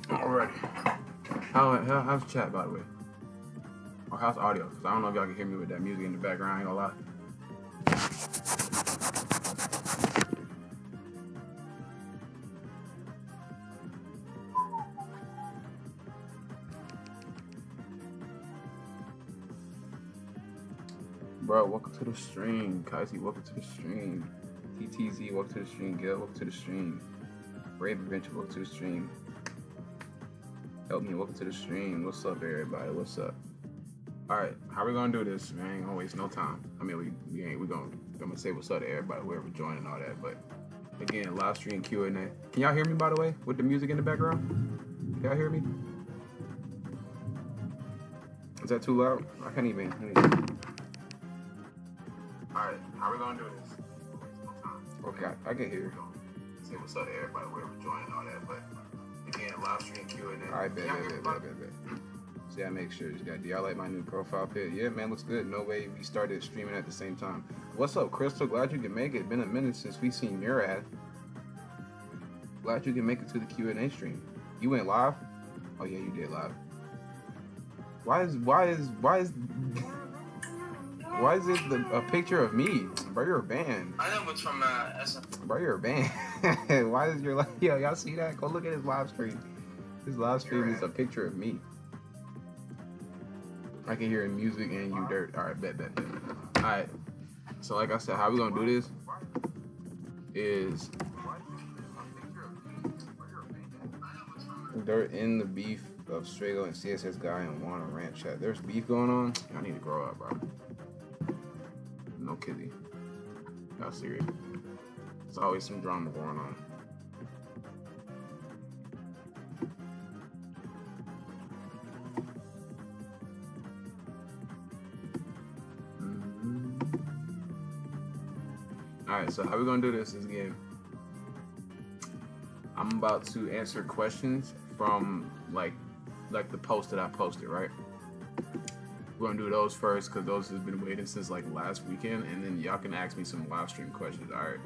Alrighty. How's chat, by the way? Or how's audio? Because I don't know if y'all can hear me with that music in the background. I ain't gonna lie. Bro, welcome to the stream. Kaisi, welcome to the stream. TTZ, welcome to the stream. Gail, welcome to the stream. Brave Adventure, welcome to the stream. Help me, welcome to the stream. What's up, everybody? What's up? All right, how we gonna do this? Man, ain't gonna waste no time. I mean, we gonna say what's up to everybody, whoever joined and all that. But again, live stream Q&A. Can y'all hear me, by the way, with the music in the background? Can y'all hear me? Is that too loud? I can't even. All right, how we gonna do this? Okay, I can hear you. Say what's up to everybody, whoever joined and all that. But again, live stream Q&A. All right, bet. See, I make sure. Do y'all like my new profile pic? Yeah, man, looks good. No way we started streaming at the same time. What's up, Crystal? Glad you can make it. Been a minute since we seen Murad. Glad you can make it to the Q&A stream. You went live? Oh yeah, you did live. Why is it a picture of me? Bro, you're a band. I know it's from SM. Bro, you're a band. Why is your yo? Y'all see that? Go look at his live stream. His live stream is a picture of me. I can hear music and you dirt. All right, bet. All right. So like I said, how we gonna do this is they're in the beef of Strago and CSS guy and Wanna Rant chat. There's beef going on. I need to grow up, bro. No kidding. Y'all serious? There's always some drama going on. Alright, so how we're gonna do this is again, I'm about to answer questions from like the post that I posted, right? We're gonna do those first because those have been waiting since like last weekend, and then y'all can ask me some live stream questions. Alright.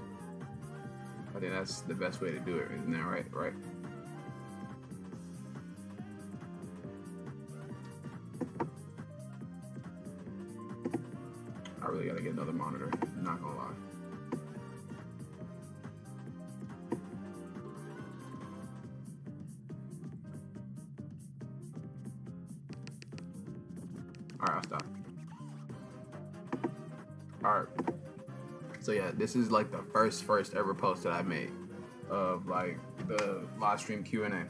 I think that's the best way to do it, isn't that right? Right? I really gotta get another monitor, I'm not gonna lie. Alright, I'll stop. Alright. So yeah, this is like the first ever post that I made of like the live stream Q&A.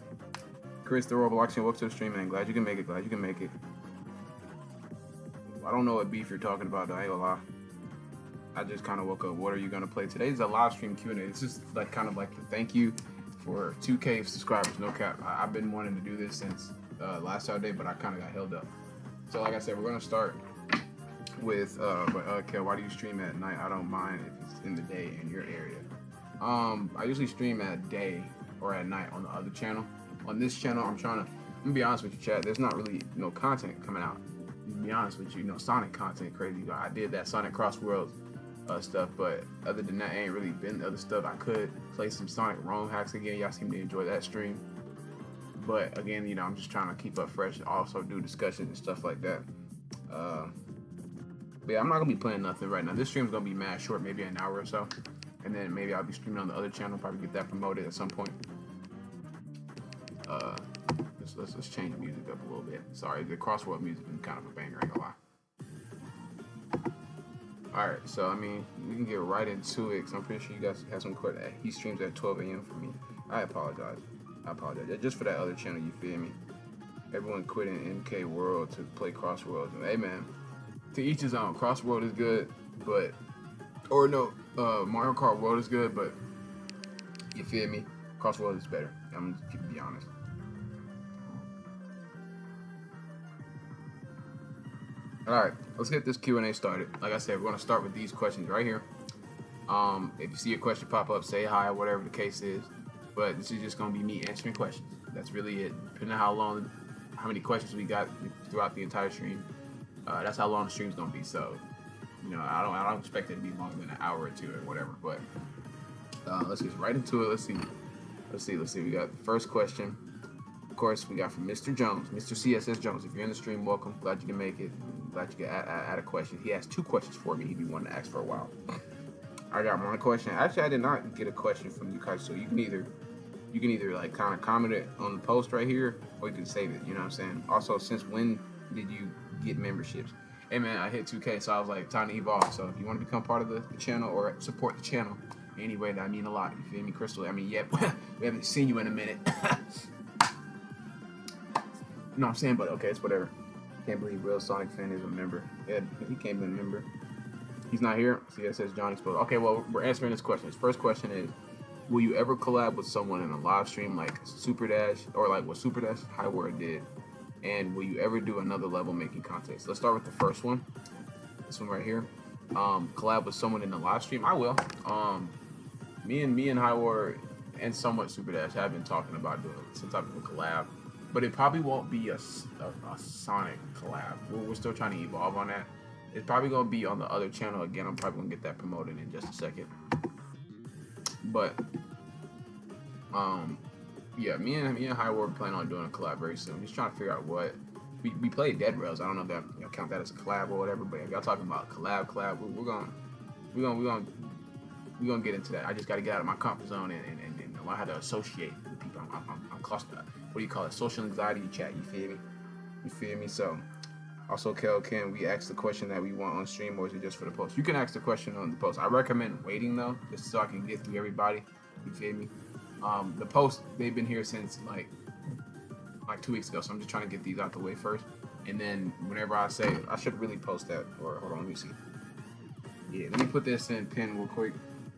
Chris, the Roblox, welcome to the stream, man. Glad you can make it. I don't know what beef you're talking about, though. I ain't gonna lie. I just kind of woke up. What are you gonna play? Today's a live stream Q&A. This is like kind of like a thank you for 2K subscribers. No cap. I've been wanting to do this since last Saturday, but I kind of got held up. So like I said, we're gonna start with okay, why do you stream at night? I don't mind if it's in the day in your area. I usually stream at day or at night on the other channel. On this channel, I'm gonna be honest with you, chat. There's not really no content coming out. To be honest with you, no Sonic content crazy. I did that Sonic Cross Worlds stuff, but other than that, ain't really been other stuff. I could play some Sonic ROM hacks again. Y'all seem to enjoy that stream. But again, I'm just trying to keep up fresh and also do discussions and stuff like that. But yeah, I'm not gonna be playing nothing right now. This stream's gonna be mad short, maybe an hour or so, and then maybe I'll be streaming on the other channel. Probably get that promoted at some point. Let's change the music up a little bit. Sorry, the Crossworld music is kind of a banger, ain't gonna lie. All right, so I mean, we can get right into it because I'm pretty sure you guys have some questions. He streams at 12 a.m. for me. I apologize. Just for that other channel, you feel me? Everyone quit in MK World to play Crossworlds. And hey, man, to each his own. Crossworld is good, but Mario Kart World is good, but you feel me? Crossworld is better. I'm just keep be honest. All right, let's get this Q&A started. Like I said, we're gonna start with these questions right here. If you see a question pop up, say hi, whatever the case is. But this is just gonna be me answering questions. That's really it. Depending on how many questions we got throughout the entire stream, that's how long the stream's gonna be. So, I don't expect it to be longer than an hour or two or whatever. But let's get right into it. Let's see. We got the first question. course, we got from Mr. Jones, Mr. CSS Jones. If you're in the stream, welcome. Glad you can make it. Glad you can add a question. He has 2 questions for me. He'd be wanting to ask for a while. I got one question. Actually, I did not get a question from you guys, so you can either like kind of comment it on the post right here, or you can save it. You know what I'm saying? Also, since when did you get memberships? Hey man, I hit 2K, so I was like, time to evolve. So if you want to become part of the channel or support the channel, anyway, that mean a lot. You feel me, Crystal? I mean, yeah, we haven't seen you in a minute. No, I'm saying, but okay, it's whatever. Can't believe Real Sonic Fan is a member. Yeah, he can't be a member. He's not here. See, it says Johnny Exposed. Okay, well, we're answering this question. His first question is, will you ever collab with someone in a live stream like Super Dash, or like what Super Dash Highward did? And will you ever do another level making contest? Let's start with the first one. This one right here. Collab with someone in the live stream. I will. Me and Highward and somewhat Super Dash have been talking about doing some type of a collab. But it probably won't be a Sonic collab. We're still trying to evolve on that. It's probably going to be on the other channel. Again, I'm probably going to get that promoted in just a second. But, yeah, me and Highward plan on doing a collab very soon. Just trying to figure out what. We played Dead Rails. I don't know if that y'all count that as a collab or whatever. But if y'all talking about collab, we're gonna get into that. I just got to get out of my comfort zone and learn how to associate with people. I'm clustered. What do you call it? Social anxiety chat. You feel me? So, also, Kel, can we ask the question that we want on stream, or is it just for the post? You can ask the question on the post. I recommend waiting though, just so I can get through everybody. You feel me? The post, they've been here since like 2 weeks ago, so I'm just trying to get these out the way first, and then whenever I say I should really post that. Or hold on, let me see. Yeah, let me put this in pin real quick.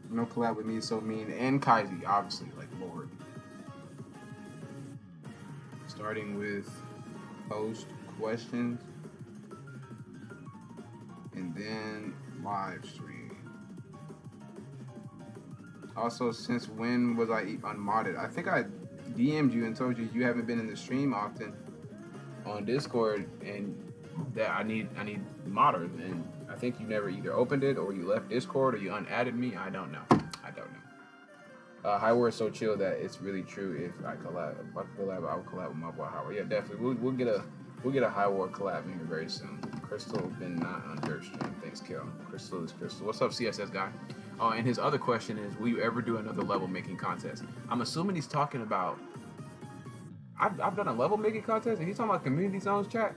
No collab with me, so mean, and Kaiji, obviously, like Lord. Starting with post questions, and then live stream. Also, since when was I unmodded? I think I DM'd you and told you haven't been in the stream often on Discord, and that I need modders, and I think you never either opened it or you left Discord or you unadded me. I don't know. Highward is so chill that it's really true. If I collab, I will collab with my boy Highward. Yeah, definitely. We'll get a Highward collab in here very soon. Crystal been not on Dirt stream. Thanks, Kel. Crystal is Crystal. What's up, CSS guy? And his other question is, will you ever do another level making contest? I'm assuming he's talking about. I've done a level making contest, and he's talking about community zones chat.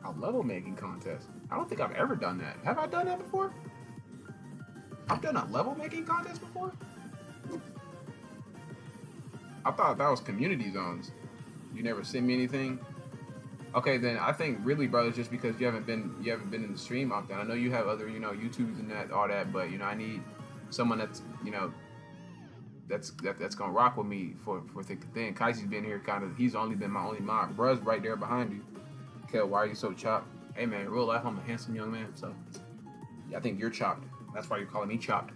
A level making contest. I don't think I've ever done that. Have I done that before? I've done a level making contest before? I thought that was community zones. You never sent me anything? Okay, then I think really, brother, just because you haven't been in the stream often. I know you have other, YouTubes and all that, but I need someone that's, that's gonna rock with me for thick and thin. Kaiser's been here he's only been my only mod. Bruh's right there behind you. Okay, why are you so chopped? Hey man, in real life I'm a handsome young man, so yeah, I think you're chopped. That's why you're calling me chopped.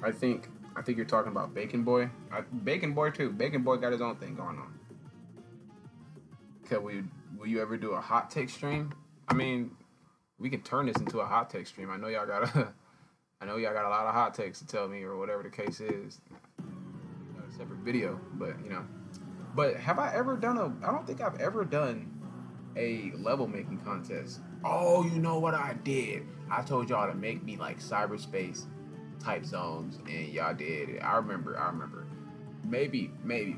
I think you're talking about Bacon Boy. Bacon Boy too. Bacon Boy got his own thing going on. Okay, will you ever do a hot take stream? I mean, we can turn this into a hot take stream. I know y'all got a lot of hot takes to tell me, or whatever the case is. A separate video, but But have I ever done I don't think I've ever done a level making contest. Oh, you know what I did? I told y'all to make me like cyberspace type zones, and y'all did it. I remember. Maybe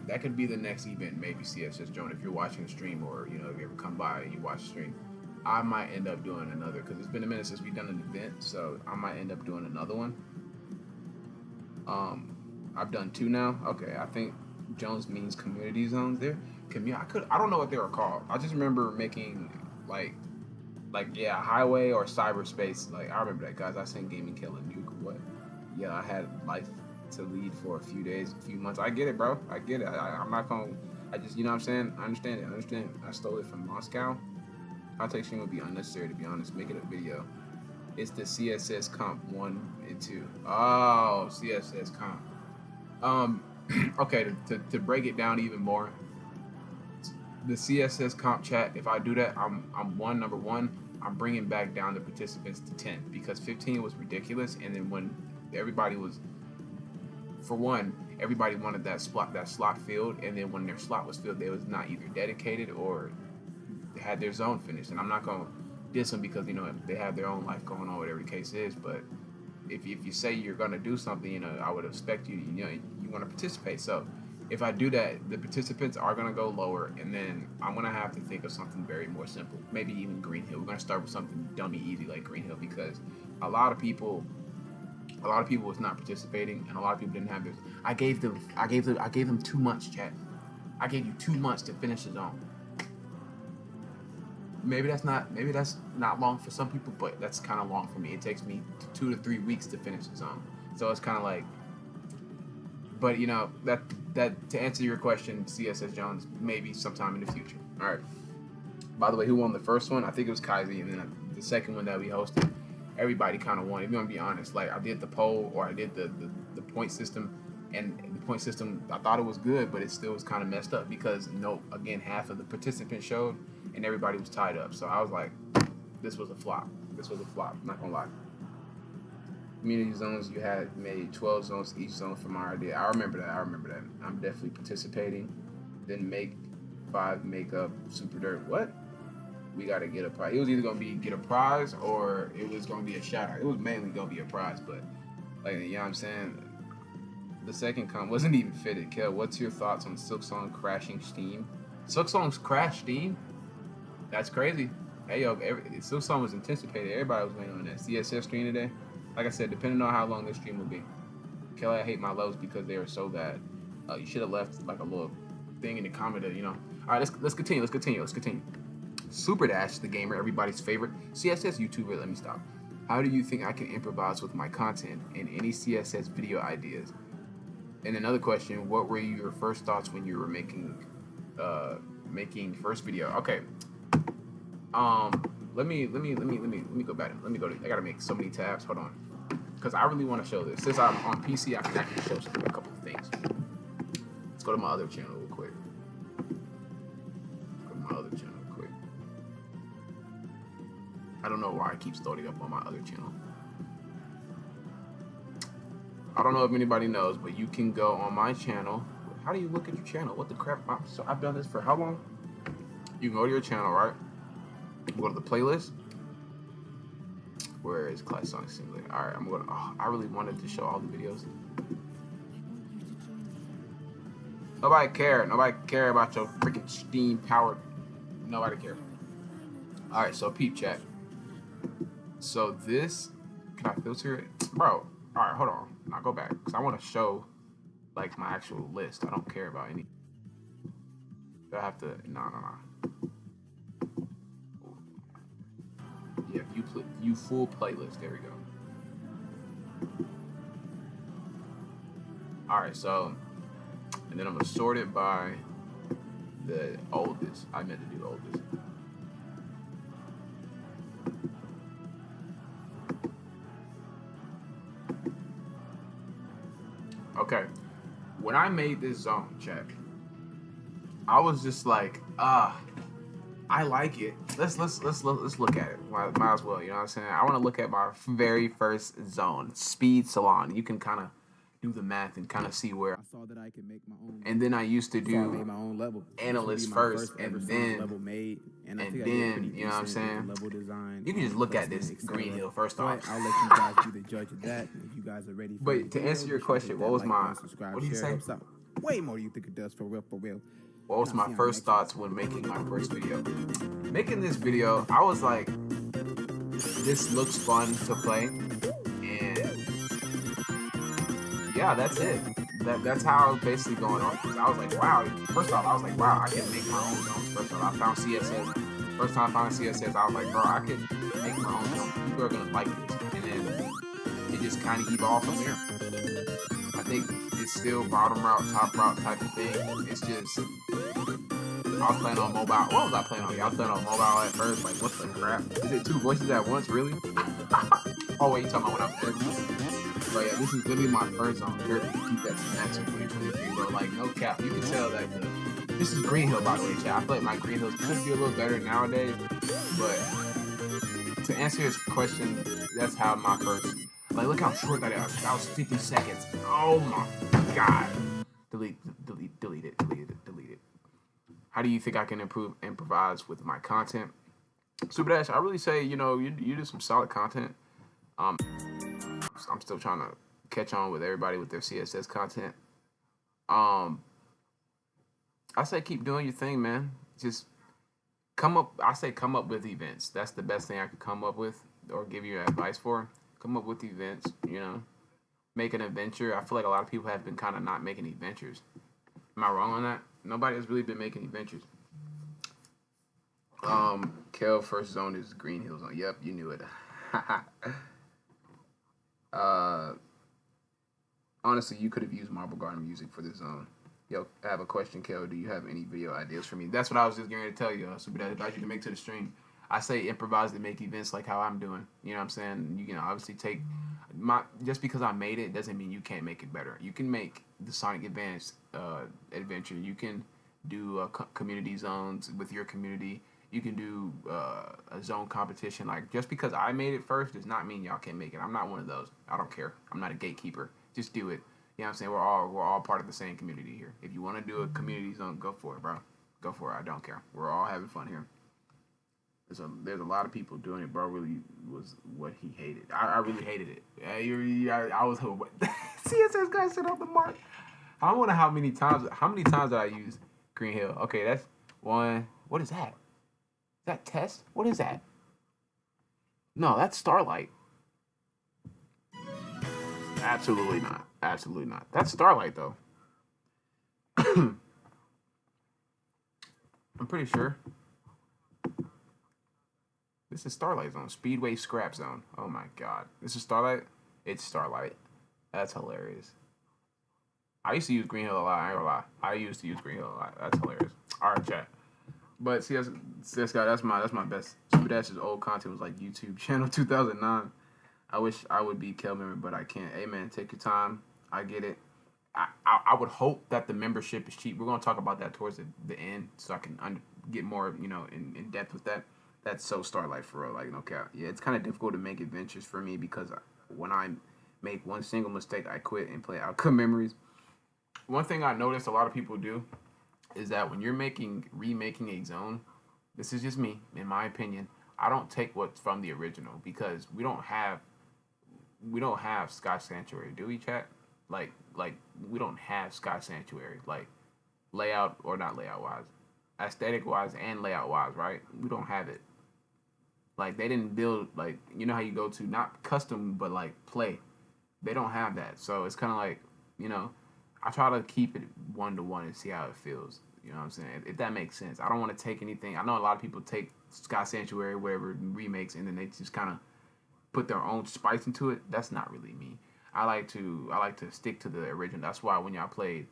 that could be the next event. Maybe CSS Joan, if you're watching the stream, or if you ever come by and you watch the stream, I might end up doing another, because it's been a minute since we've done an event, so I might end up doing another one. I've done 2 now. Okay, I think Jones means community zones there. I don't know what they were called. I just remember making highway or cyberspace. Like I remember that, guys. I seen Gaming Kill and Nuke. What? Yeah, I had life to lead for a few days, a few months. I get it, bro. I get it. I'm not gonna. I just, what I'm saying. I understand it. I stole it from Moscow. Context stream would be unnecessary, to be honest. Make it a video. It's the CSS comp 1 and 2. Oh, CSS comp. Okay, to break it down even more, the CSS comp chat, if I do that, number one, I'm bringing back down the participants to 10, because 15 was ridiculous, and then when everybody was, for one, everybody wanted that slot filled, and then when their slot was filled, they was not either dedicated or had their zone finished. And I'm not gonna diss them because they have their own life going on, whatever the case is. But if you say you're gonna do something, I would expect you want to participate. So if I do that, the participants are gonna go lower, and then I'm gonna have to think of something very more simple. Maybe even Green Hill. We're gonna start with something dummy easy like Green Hill, because a lot of people was not participating, and a lot of people didn't have this. I gave them 2 months, chat. I gave you 2 months to finish the zone. Maybe that's not long for some people, but that's kind of long for me. It takes me 2 to 3 weeks to finish the zone. So it's kind of like, but that to answer your question, CSS Jones, maybe sometime in the future. All right. By the way, who won the first one? I think it was Kaiser, and then the second one that we hosted, everybody kind of won. If you want to be honest, like I did the poll, or I did the point system, and the point system, I thought it was good, but it still was kind of messed up because half of the participants showed, and everybody was tied up. So I was like, this was a flop. I'm not gonna lie. Community zones, you had made 12 zones each zone from our idea. I remember that. I'm definitely participating. Then make 5 makeup super dirt. What? We gotta get a prize. It was either gonna be get a prize or it was gonna be a shout out. It was mainly gonna be a prize, but like, you know what I'm saying? The second comp wasn't even fitted. Kel, what's your thoughts on Silksong crashing Steam? Silksong's crashed Steam? That's crazy. Hey yo, Silksong was anticipated. Everybody was waiting on that CSS stream today. Like I said, depending on how long this stream will be. Kelly, I hate my lows because they are so bad. You should have left like a little thing in the comment that, All right, let's continue. Super Dash, the gamer, everybody's favorite CSS YouTuber. Let me stop. How do you think I can improvise with my content and any CSS video ideas? And another question: what were your first thoughts when you were making first video? Okay. Let me go back. I gotta make so many tabs. Hold on, because I really want to show this. Since I'm on PC, I can actually show a couple of things. Let's go to my other channel real quick. I don't know why it keeps loading up on my other channel. I don't know if anybody knows, but you can go on my channel. How do you look at your channel? What the crap? So I've done this for how long? You can go to your channel, right? Go to the playlist. Where is Class Song Simulator? All right, I'm going. Oh, I really wanted to show all the videos. Nobody care about your freaking Steam powered. Nobody care. All right, so peep chat. So this, can I filter it, bro? All right, hold on. Now go back because I want to show like my actual list. I don't care about any. Do I have to? No. Yeah, you full playlist. There we go. All right, so, and then I'm gonna sort it by the oldest. I meant to do oldest. Okay, when I made this zone, check, I was just like, I like it. Let's look at it. Might as well, you know what I'm saying? I want to look at my very first zone, Speed Salon. You can kind of do the math and kind of see where. I saw that I could make my own. And then I used to do my own level. Analyst first, and then level made, and then you know what I'm saying? Level design. You can just look at this Green Hill first off. I'll let you guys be the judge of that if you guys are ready. But to answer your question, what was my? What do you say? Way more you think it does for real, for real. What was my first thoughts when making my first video? Making this video, I was like, this looks fun to play, and yeah, that's it. That's how I was basically going on. I was like, wow. First off, I was like, wow, I can make my own zones. First off, I found CSS. First time I found CSS, I was like, bro, I can make my own zone. People are gonna like this, and then it just kind of evolved from there. I think it's still bottom route, top route type of thing. It's just, I was playing on mobile. What was I playing on? I was playing on mobile at first. Like, what the crap? Is it 2 voices at once, really? Oh, wait, you talking about when I'm there? But yeah, this is literally my first zone. Keep that to max in 2023, bro. Like, no cap. You can tell that this is Green Hill, by the way, chat. I feel like my Green Hills could be a little better nowadays. But to answer his question, that's how my first. Like, look how short that is. That was 50 seconds. Oh my God. delete it. How do you think I can improvise with my content? Super Dash, I really say, you know, you do some solid content. I'm still trying to catch on with everybody with their CSS content. I say keep doing your thing, man. Just come up. I say come up with events. That's the best thing I could come up with or give you advice for. Come up with events. You know, make an adventure. I feel like a lot of people have been kind of not making adventures. Am I wrong on that? Nobody has really been making adventures. Kel first zone is Green Hill Zone. Yep, you knew it. Honestly, you could have used Marble Garden music for this zone. Yo, I have a question, Kel. Do you have any video ideas for me? That's what I was just going to tell you. Super Dad, about you to make to the stream. I say improvise to make events like how I'm doing. You know what I'm saying? You can obviously take just because I made it doesn't mean you can't make it better. You can make the Sonic Advance adventure. You can do community zones with your community. You can do a zone competition. Like, just because I made it first does not mean y'all can't make it. I'm not one of those. I don't care. I'm not a gatekeeper. Just do it. You know what I'm saying? We're all part of the same community here. If you want to do a community zone, go for it, bro. Go for it. I don't care. We're all having fun here. There's a lot of people doing it, bro. Really was what he hated. I really hated it. I was CSS guy set up the mark. I wonder how many times did I use Green Hill? Okay, that's one. What is that? Is that test? What is that? No, that's Starlight. Absolutely not. Absolutely not. That's Starlight, though. I'm pretty sure. This is Starlight Zone. Speedway Scrap Zone. Oh my god. This is Starlight? It's Starlight. That's hilarious. I used to use Green Hill a lot. I ain't gonna lie. I used to use Green Hill a lot. That's hilarious. Alright, chat. But CS guy, that's my best. Super Dash's old content was like YouTube channel 2009. I wish I would be Kel member, but I can't. Hey man, take your time. I get it. I would hope that the membership is cheap. We're gonna talk about that towards the end, so I can get more in depth with that. That's so Starlight for real. Like, no cap. Yeah, it's kind of difficult to make adventures for me because when I make one single mistake, I quit and play Outcome Memories. One thing I noticed a lot of people do is that when you're remaking a zone, this is just me, in my opinion. I don't take what's from the original because we don't have Sky Sanctuary, do we, chat? Like we don't have Sky Sanctuary, like layout or not layout wise, aesthetic wise and layout wise, right? We don't have it. Like, they didn't build, like, you know how you go to not custom but like play. They don't have that, so it's kind of like, I try to keep it 1-to-1 and see how it feels. You know what I'm saying? If that makes sense. I don't want to take anything. I know a lot of people take Sky Sanctuary, whatever, remakes, and then they just kind of put their own spice into it. That's not really me. I like to stick to the original. That's why when y'all played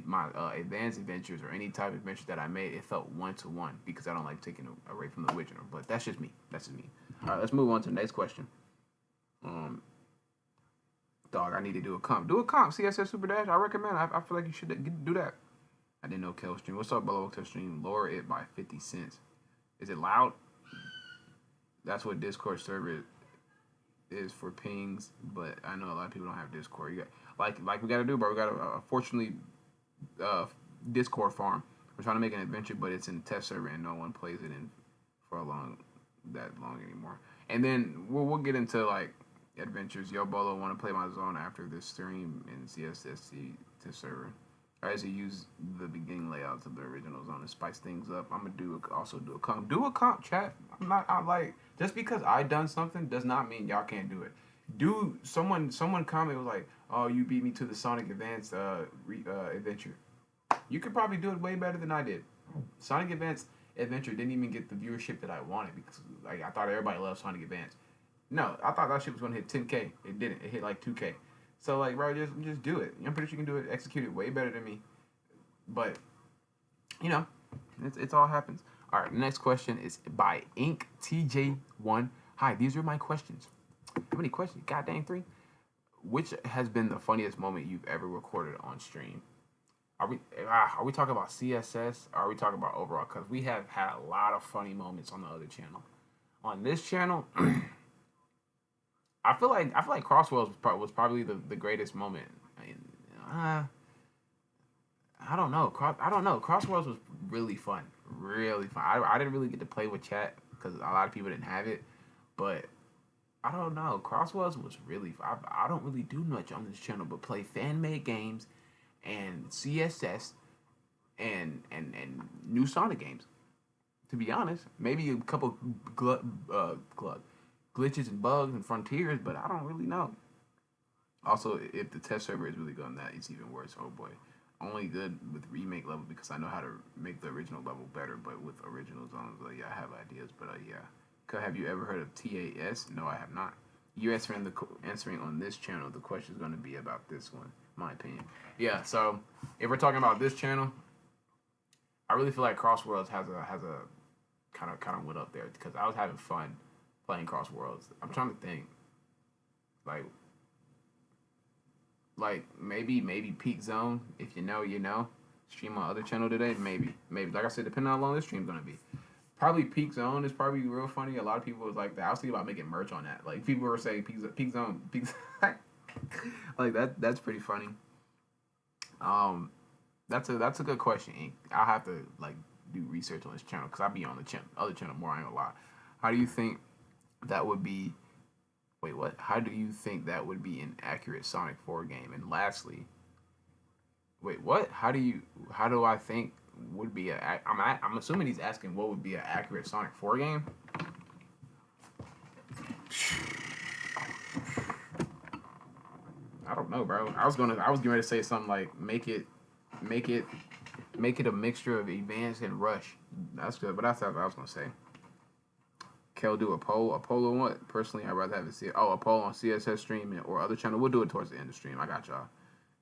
my advanced adventures or any type of adventure that I made, it felt 1-to-1 because I don't like taking away from the original. But that's just me. All right, let's move on to the next question. Dog, I need to do a comp. Do a comp, CSS Super Dash. I recommend. I feel like you should do that. I didn't know Kel stream. What's up, below Kel stream? Lower it by 50 cents. Is it loud? That's what Discord server is for pings, but I know a lot of people don't have Discord. You got like we got to do, bro. We got to fortunately Discord farm. We're trying to make an adventure, but it's in a test server and no one plays it in for that long anymore. And then we'll get into like adventures. Yo Bolo want to play my zone after this stream in CSSC test server. I actually use the beginning layouts of the original zone to spice things up. I'm gonna also do a comp. Do a comp, chat. I'm like, just because I done something does not mean y'all can't do it. Someone comment was like, oh, you beat me to the Sonic Advance adventure. You could probably do it way better than I did. Sonic Advance adventure didn't even get the viewership that I wanted because like I thought everybody loved Sonic Advance. No, I thought that shit was gonna hit 10K. It didn't. It hit like 2K. So like, bro, just do it. I'm pretty sure you can do it, execute it way better than me. But it's all happens. All right, the next question is by Ink TJ1. Hi, these are my questions. How many questions? God dang, 3. Which has been the funniest moment you've ever recorded on stream? Are we talking about CSS? Or are we talking about overall? Because we have had a lot of funny moments on the other channel. On this channel, I feel like Crosswells was probably the greatest moment. I don't know. I don't know. Crossworlds was really fun. Really fun. I didn't really get to play with chat because a lot of people didn't have it. But I don't know. Crossworlds was really fun. I don't really do much on this channel but play fan made games and CSS and new Sonic games. To be honest, maybe a couple glitches and bugs and frontiers, but I don't really know. Also, if the test server is really good on that, it's even worse. Oh boy, only good with remake level because I know how to make the original level better. But with original zones, yeah, I have ideas. But yeah, have you ever heard of TAS? No, I have not. You answering on this channel. The question is going to be about this one, my opinion. Yeah. So if we're talking about this channel, I really feel like Crossworlds has a kind of went up there because I was having fun playing Crossworlds. I'm trying to think, like maybe Peak Zone. If you know, you know. Stream on other channel today, maybe. Like I said, depending on how long this stream's gonna be. Probably Peak Zone is probably real funny. A lot of people was like that. I was thinking about making merch on that. Like people were saying Peak Zone, like that. That's pretty funny. Um, that's a good question. Ink. I'll have to like do research on this channel because I be on the other channel more. I ain't gonna lie. How do you think that would be? Wait, what? How do you think that would be an accurate Sonic 4 game? And lastly, wait, what? How do I think would be a? I'm assuming he's asking what would be an accurate Sonic 4 game. I don't know, bro. I was getting ready to say something like make it, make it a mixture of advanced and rush. That's good, but that's what I was gonna say. Kel do a poll. A poll on what? Personally, I'd rather have it see. Oh, a poll on CSS stream or other channel. We'll do it towards the end of the stream. I got y'all.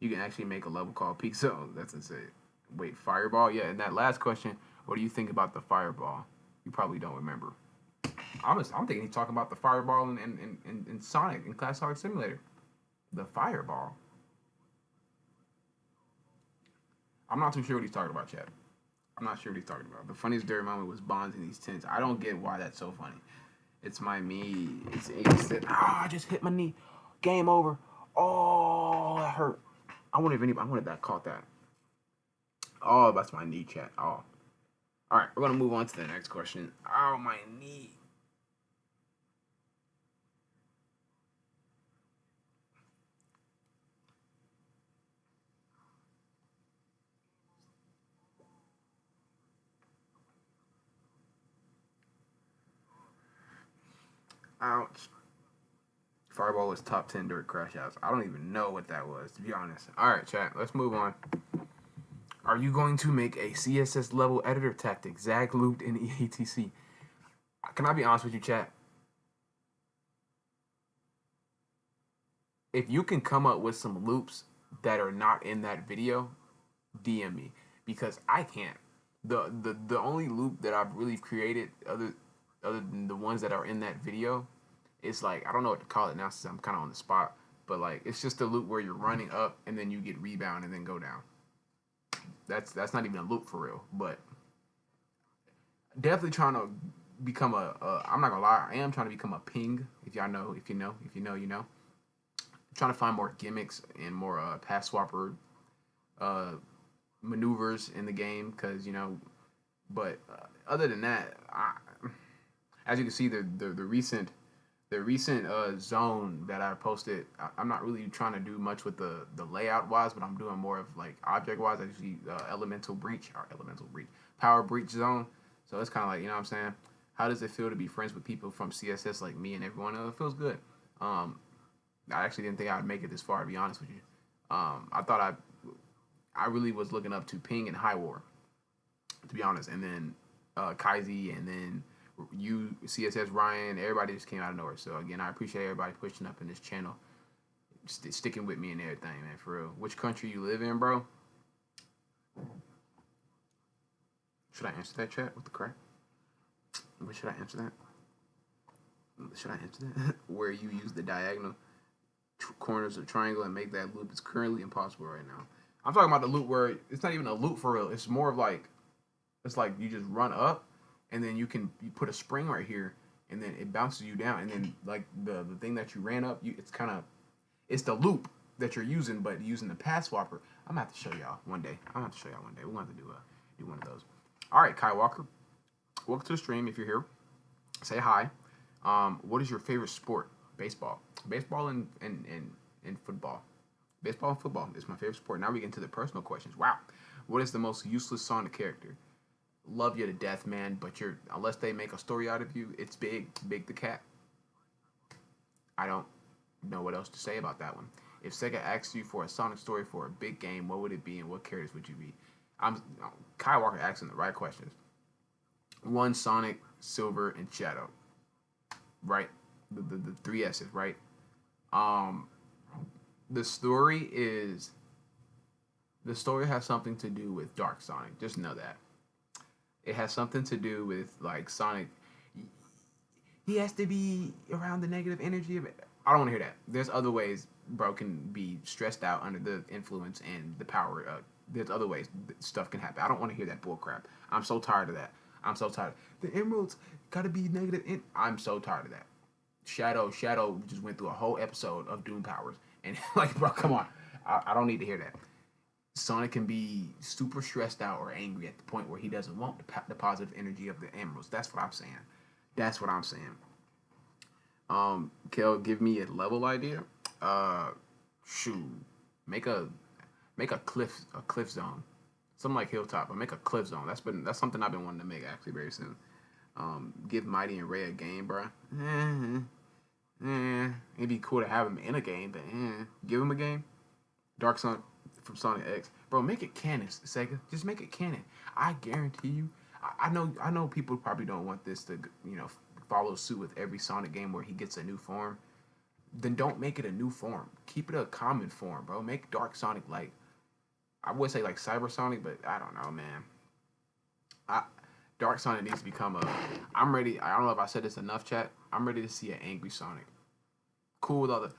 You can actually make a level called Peak Zone. That's insane. Wait, Fireball? Yeah, and that last question, what do you think about the Fireball? You probably don't remember. I'm thinking he's talking about the Fireball in Sonic, in Class Sonic Simulator. The Fireball. I'm not too sure what he's talking about, Chad. I'm not sure what he's talking about. The funniest Derry moment was Bonds in these tents. I don't get why that's so funny. It's my me. I just hit my knee. Game over. Oh, that hurt. I wonder if anybody. I wonder if that caught that. Oh, that's my knee, chat. Oh. All right, we're gonna move on to the next question. Oh, my knee. Ouch. Fireball was top 10 dirt crash outs. I don't even know what that was, to be honest. All right, chat. Let's move on. Are you going to make a CSS level editor tactic? Zag looped in EATC. Can I be honest with you, chat? If you can come up with some loops that are not in that video, DM me because I can't. The only loop that I've really created other than the ones that are in that video, it's like I don't know what to call it now since I'm kind of on the spot. But like it's just a loop where you're running up and then you get rebound and then go down. That's not even a loop for real. But definitely trying to become I'm not gonna lie, I am trying to become a ping. If y'all know, if you know, you know. Trying to find more gimmicks and more pass swapper maneuvers in the game because but other than that, as you can see, the recent zone that I posted, I'm not really trying to do much with the layout wise, but I'm doing more of like object wise. I usually elemental breach, power breach zone. So it's kind of like what I'm saying. How does it feel to be friends with people from CSS like me and everyone? It feels good. I actually didn't think I'd make it this far, to be honest with you. I thought I really was looking up to Ping and High War, to be honest, and then Kaizi, and then you, CSS Ryan, everybody just came out of nowhere. So again, I appreciate everybody pushing up in this channel, sticking with me and everything, man, for real. Which country you live in, bro? Should I answer that, chat? What the crap? What should I answer that? Where you use the diagonal corners of triangle and make that loop is currently impossible right now. I'm talking about the loop where it's not even a loop for real. It's more of like, it's like you just run up and then you put a spring right here and then it bounces you down and then like the thing that you ran up, it's the loop that you're using, but using the path swapper. I'm gonna have to show y'all one day. I'm gonna have to show y'all one day. We're gonna have to do one of those. All right, Kai Walker, welcome to the stream. If you're here, say hi. What is your favorite sport? Baseball. Baseball and football. Baseball and football is my favorite sport. Now we get into the personal questions. Wow. What is the most useless Sonic character? Love you to death, man, but unless they make a story out of you, it's Big the Cat. I don't know what else to say about that one. If Sega asks you for a Sonic story for a big game, what would it be and what characters would you be? Kai Walker asking the right questions. One, Sonic, Silver, and Shadow. Right? The three S's, right? The story has something to do with Dark Sonic. Just know that. It has something to do with like Sonic. He has to be around the negative energy of it. I don't want to hear that. There's other ways bro can be stressed out under the influence and the power. There's other ways stuff can happen. I don't want to hear that bull crap. I'm so tired of that. I'm so tired. The emeralds gotta be negative. I'm so tired of that. Shadow just went through a whole episode of Doom powers, and like, bro, come on. I don't need to hear that. Sonic can be super stressed out or angry at the point where he doesn't want the positive energy of the emeralds. That's what I'm saying. That's what I'm saying. Kel, give me a level idea. Shoot, make a cliff zone, something like Hilltop, but make a cliff zone. That's something I've been wanting to make actually very soon. Give Mighty and Ray a game, bro. It'd be cool to have him in a game, but give him a game. Dark Sonic from Sonic X, bro. Make it canon, Sega. Just make it canon. I guarantee you. I know people probably don't want this to follow suit with every Sonic game where he gets a new form. Then don't make it a new form. Keep it a common form, bro. Make Dark Sonic like, I would say like Cyber Sonic, but I don't know, man. Dark Sonic needs to become I'm ready. I don't know if I said this enough, chat. I'm ready to see an angry Sonic. Cool with all the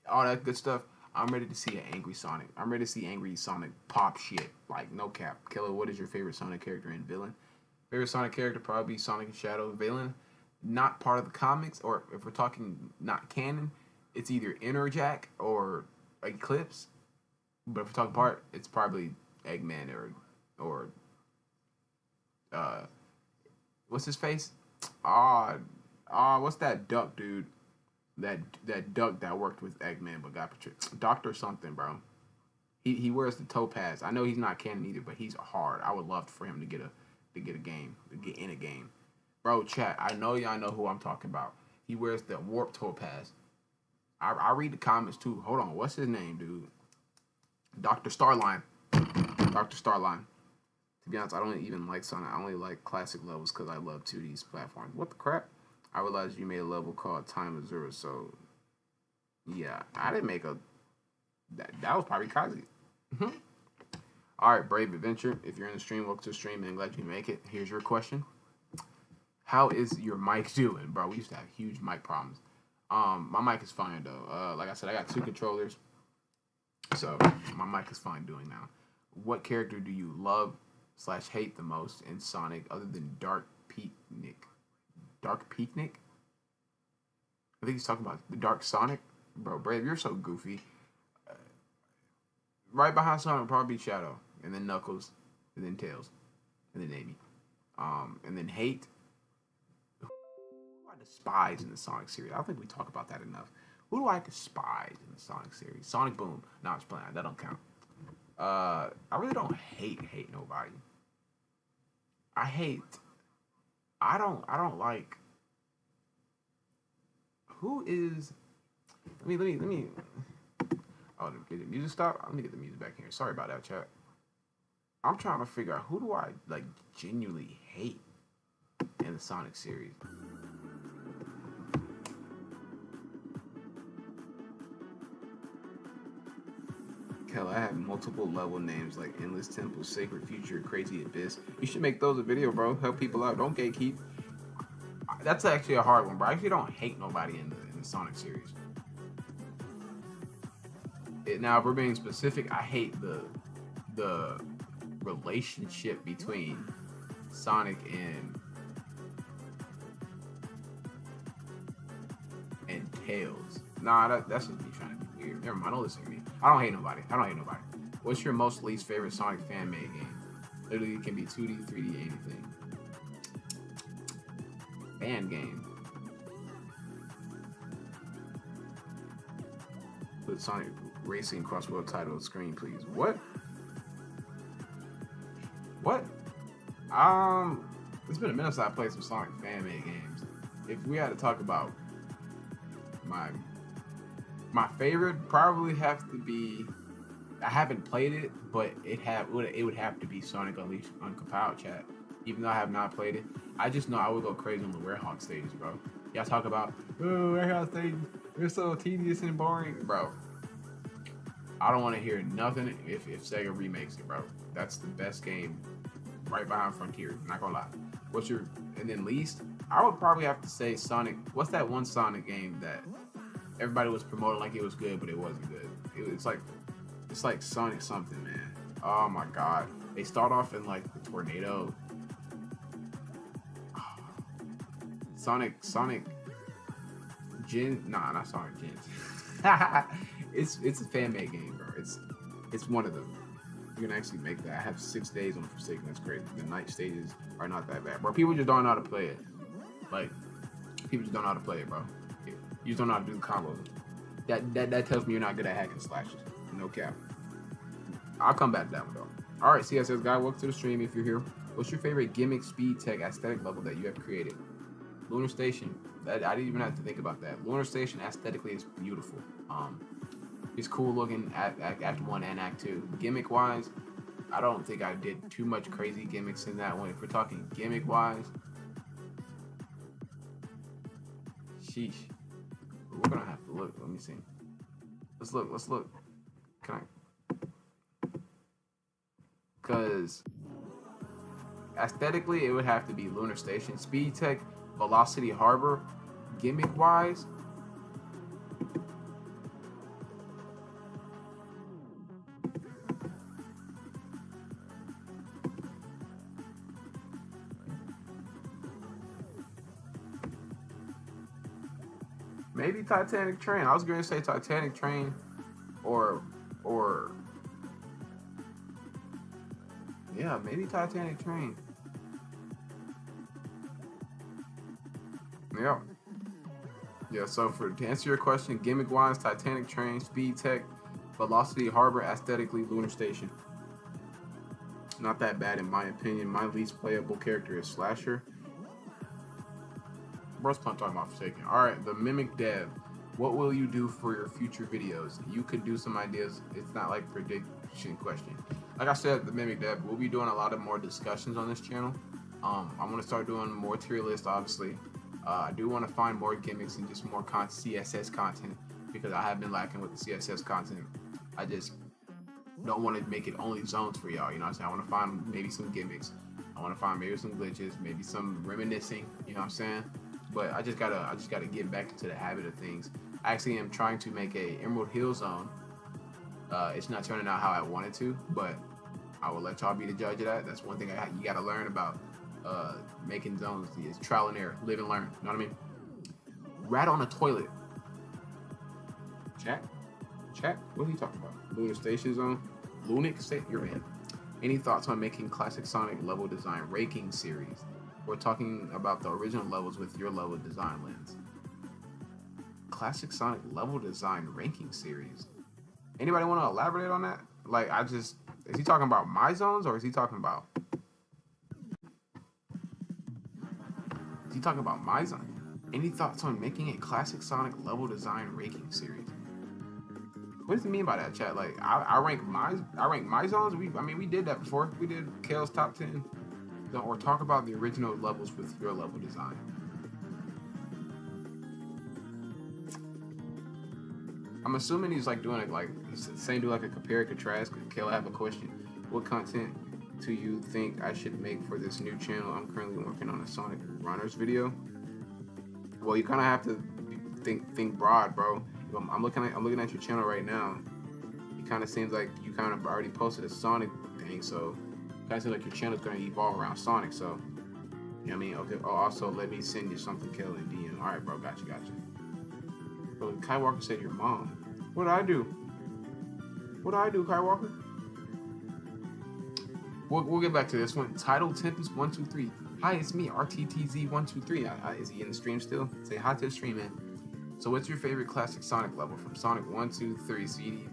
all that good stuff. I'm ready to see an angry Sonic. I'm ready to see angry Sonic pop shit. Like, no cap. Killer, what is your favorite Sonic character and villain? Favorite Sonic character probably Sonic and Shadow. Villain, not part of the comics, or if we're talking not canon, it's either Jack or Eclipse. But if we're talking part, it's probably Eggman or what's his face? What's that duck dude? That duck that worked with Eggman but got betrayed. Doctor something, bro. He wears the topaz. I know he's not canon either, but he's hard. I would love for him to get a game, to get in a game. Bro, chat, I know y'all know who I'm talking about. He wears the warp topaz. I read the comments too. Hold on, what's his name, dude? Dr. Starline. Dr. Starline. To be honest, I don't even like Sonic. I only like classic levels because I love 2D platforms. What the crap? I realized you made a level called Time of Zero, so yeah, I didn't make a. That was probably Kazi. All right, Brave Adventure. If you're in the stream, welcome to the stream, and glad you make it. Here's your question: how is your mic doing, bro? We used to have huge mic problems. My mic is fine though. Like I said, I got 2 controllers, so my mic is fine doing now. What character do you love/hate the most in Sonic, other than Dark Peaknik? Dark Peaknik? I think he's talking about the Dark Sonic. Bro, Brave, you're so goofy. Right behind Sonic would probably be Shadow, and then Knuckles, and then Tails, and then Amy. And then hate. Who do I despise in the Sonic series? I don't think we talk about that enough. Who do I despise in the Sonic series? Sonic Boom. No, I'm just playing. That don't count. I really don't hate nobody. I don't like. Who is? Let me. Oh, did the music stop? Let me get the music back here. Sorry about that, chat. I'm trying to figure out who do I like genuinely hate in the Sonic series. Hell, I have multiple level names like Endless Temple, Sacred Future, Crazy Abyss. You should make those a video, bro. Help people out. Don't gatekeep. That's actually a hard one, bro. I actually don't hate nobody in the Sonic series. Now, if we're being specific, I hate the relationship between Sonic and Tails. Nah, that's just me trying to be weird. Never mind, don't listen to me. I don't hate nobody. What's your most least favorite Sonic fan-made game? Literally, it can be 2D, 3D, anything. Fan game. Put Sonic Racing Crossworld title on screen, please. What? It's been a minute since I played some Sonic fan-made games. If we had to talk about my favorite, probably have to be. I haven't played it, but it would have to be Sonic Unleashed on Kapow chat. Even though I have not played it, I just know I would go crazy on the Werehog stages, bro. Y'all talk about Werehog stages, they're so tedious and boring, bro. I don't want to hear nothing if Sega remakes it, bro. That's the best game, right behind Frontier. Not gonna lie. And then least? I would probably have to say Sonic. What's that one Sonic game that everybody was promoting like it was good, but it wasn't good? It's like Sonic something, man. Oh my god. They start off in like the tornado. Sonic Gen. Nah, not Sonic Gens. It's a fan-made game, bro. It's one of them. You can actually make that. I have 6 days on Forsaken. That's crazy. The night stages are not that bad, bro. People just don't know how to play it. Like, people just don't know how to play it, bro. You just don't know how to do the combos. That tells me you're not good at hacking slashes. No cap. I'll come back to that one, though. All right, CSS guy, welcome to the stream if you're here. What's your favorite gimmick, speed, tech, aesthetic level that you have created? Lunar Station. I didn't even have to think about that. Lunar Station aesthetically is beautiful. It's cool looking at Act 1 and Act 2. Gimmick wise, I don't think I did too much crazy gimmicks in that one. If we're talking gimmick wise, sheesh. We're gonna have to look. Let me see. Let's look. Can I? Because aesthetically, it would have to be Lunar Station. Speed Tech, Velocity Harbor. Gimmick wise, maybe Titanic Train. I was going to say Titanic Train or yeah, maybe Titanic Train. Yeah, so to answer your question, gimmick wise, Titanic Train, Speed Tech, Velocity Harbor, aesthetically, Lunar Station. Not that bad in my opinion. My least playable character is Slasher. Bro's talking about Forsaken. Alright, the Mimic Dev. What will you do for your future videos? You could do some ideas. It's not like prediction question. Like I said, the Mimic Dev, we'll be doing a lot of more discussions on this channel. I want to start doing more tier lists, obviously. I do want to find more gimmicks and just more CSS content because I have been lacking with the CSS content. I just don't want to make it only zones for y'all, you know what I'm saying? I want to find maybe some gimmicks. I want to find maybe some glitches, maybe some reminiscing, you know what I'm saying? But I just gotta get back into the habit of things. I actually am trying to make a Emerald Hill zone. It's not turning out how I wanted to, but I will let y'all be the judge of that. That's one thing you gotta learn about making zones. Is trial and error, live and learn. You know what I mean? Rat on a toilet. Chat. What are you talking about? Lunar Station zone. Lunar State. You're in. Any thoughts on making classic Sonic level design ranking series? We're talking about the original levels with your level design lens. Classic Sonic level design ranking series. Anybody want to elaborate on that? Like, is he talking about my zones or is he talking about? Is he talking about my zone? Any thoughts on making a classic Sonic level design ranking series? What does he mean by that, chat? Like, I rank my zones. We did that before. We did Kale's top 10. Or talk about the original levels with your level design. I'm assuming he's like doing it like he's saying do like a compare and contrast. Kale, I have a question. What content do you think I should make for this new channel? I'm currently working on a Sonic Runners video. Well, you kind of have to think broad, bro. I'm looking at your channel right now. It kind of seems like you kind of already posted a Sonic thing, so it kind of seems like your channel's going to evolve around Sonic. So, you know what I mean? Okay. Oh, also, let me send you something, Kelly DM. All right, bro. Got you. Bro, Kai Walker said your mom. What did I do? What do I do, Kai Walker? We'll get back to this one. Title Tempest 123. Hi, it's me, RTTZ123. Is he in the stream still? Say hi to the stream, man. So, what's your favorite classic Sonic level from Sonic 1, 2, 3, CD,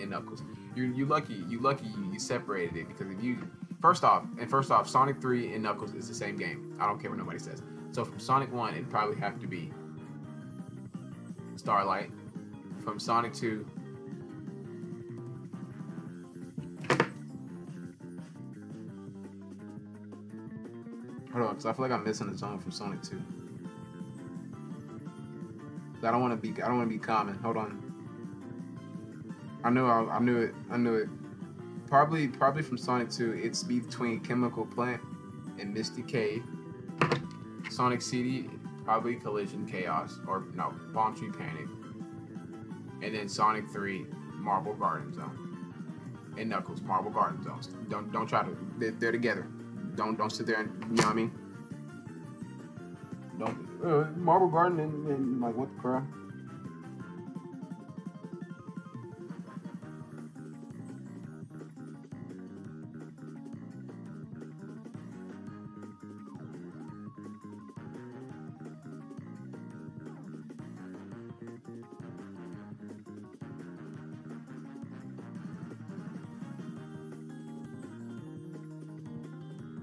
and Knuckles? You lucky you separated it, because if you first off, Sonic 3 and Knuckles is the same game. I don't care what nobody says. So from Sonic 1, it'd probably have to be Starlight. From Sonic 2, hold on, because I feel like I'm missing a zone from Sonic 2. I don't want to be common. Hold on. I knew it. Probably from Sonic 2, it's between Chemical Plant and Misty Cave. Sonic CD, probably Collision Chaos, or no, Palm Tree Panic. And then Sonic 3, Marble Garden Zone. And Knuckles, Marble Garden Zones. Don't try to, they're together. Don't sit there and, you know what I mean? Don't, Marble Garden and like, what the crap?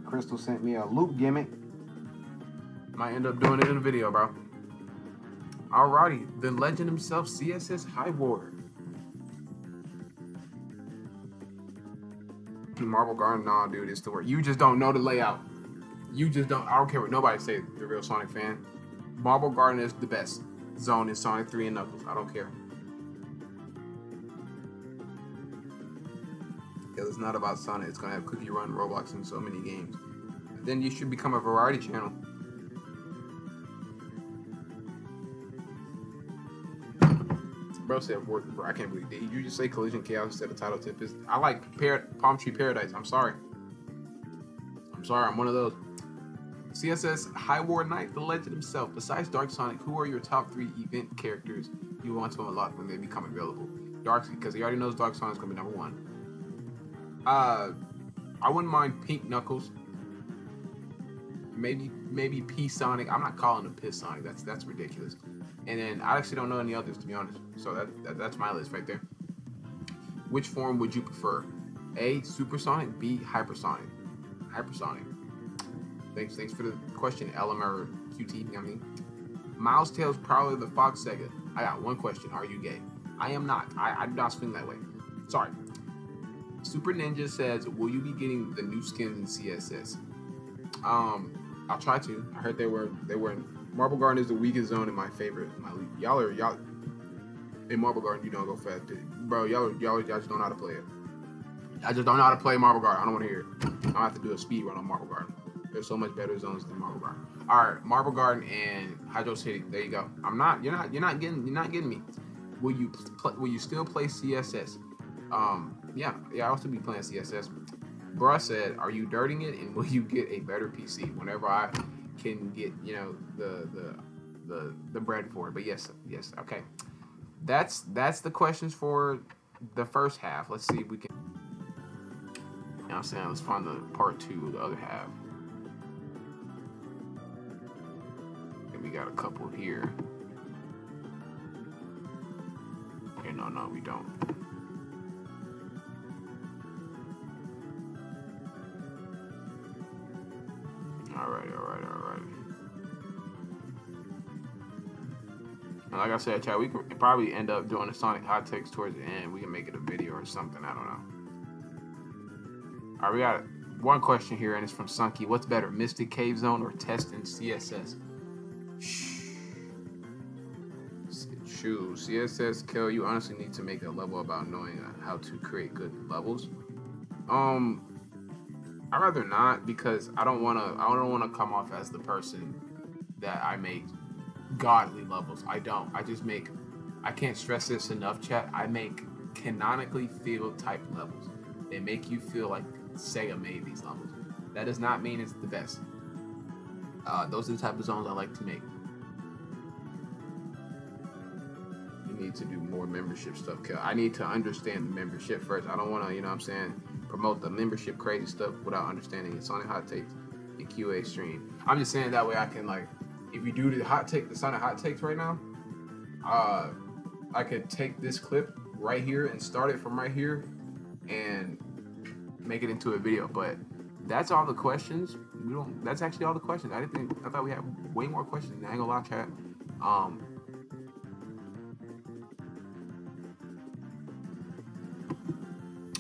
Crystal sent me a loop gimmick. Might end up doing it in a video, bro. Alrighty, the legend himself, CSS High Ward. Marble Garden, nah, dude, it's the word. You just don't know the layout. You just don't. I don't care what nobody say. The real Sonic fan. Marble Garden is the best zone in Sonic 3 and Knuckles. I don't care. It's not about Sonic. It's gonna have Cookie Run, Roblox, and so many games. Then you should become a variety channel. Bro said, I can't believe, did you just say Collision Chaos instead of Title Tempest? I like Palm Tree Paradise. I'm sorry, I'm one of those. CSS High War Knight, the legend himself. Besides Dark Sonic, who are your top 3 event characters you want to unlock when they become available? Dark, because he already knows Dark Sonic's gonna be number 1. I wouldn't mind Pink Knuckles. Maybe P Sonic. I'm not calling him Piss Sonic. That's ridiculous. And then I actually don't know any others, to be honest. So that's my list right there. Which form would you prefer? A, Supersonic. B, Hypersonic. Hypersonic. Thanks for the question, Elmer QT. You know what I mean? Miles Tails, probably the Fox Sega. I got one question. Are you gay? I am not. I do not swing that way. Sorry. Super Ninja says, will you be getting the new skins in CSS? I'll try to. I heard they were Marble Garden is the weakest zone in my favorite. Y'all in Marble Garden, you don't go fast, bro. Y'all just don't know how to play it. I just don't know how to play Marble Garden. I don't want to hear it. I have to do a speed run on Marble Garden. There's so much better zones than Marble Garden. All right, Marble Garden and Hydro City. There you go. You're not getting me. Will you still play CSS? Yeah, I'll still be playing CSS. Bruh said, are you dirting it, and will you get a better PC whenever I can get, the bread for it? But yes, okay. That's the questions for the first half. Let's see if we can, you know what I'm saying, let's find the part 2 of the other half. And we got a couple here. Okay, no, we don't. All right. And like I said, chat, we could probably end up doing a Sonic hot takes towards the end. We can make it a video or something. I don't know. All right, we got one question here, and it's from Sunky. What's better, Mystic Cave Zone or Testing CSS? Shoot, CSS, Kel, you honestly need to make a level about knowing how to create good levels. I'd rather not, because I don't wanna come off as the person that I make godly levels. I don't. I can't stress this enough, chat. I make canonically field type levels. They make you feel like Sega made these levels. That does not mean it's the best. Those are the type of zones I like to make. Give need to do more membership stuff. I need to understand the membership first. I don't want to, you know what I'm saying, promote the membership crazy stuff without understanding it. Sonic Hot Takes and QA stream. I'm just saying that way I can, like, if you do the Sonic Hot Takes right now, I could take this clip right here and start it from right here and make it into a video. But that's all the questions. That's actually all the questions. I thought we had way more questions. I ain't gonna lie, chat.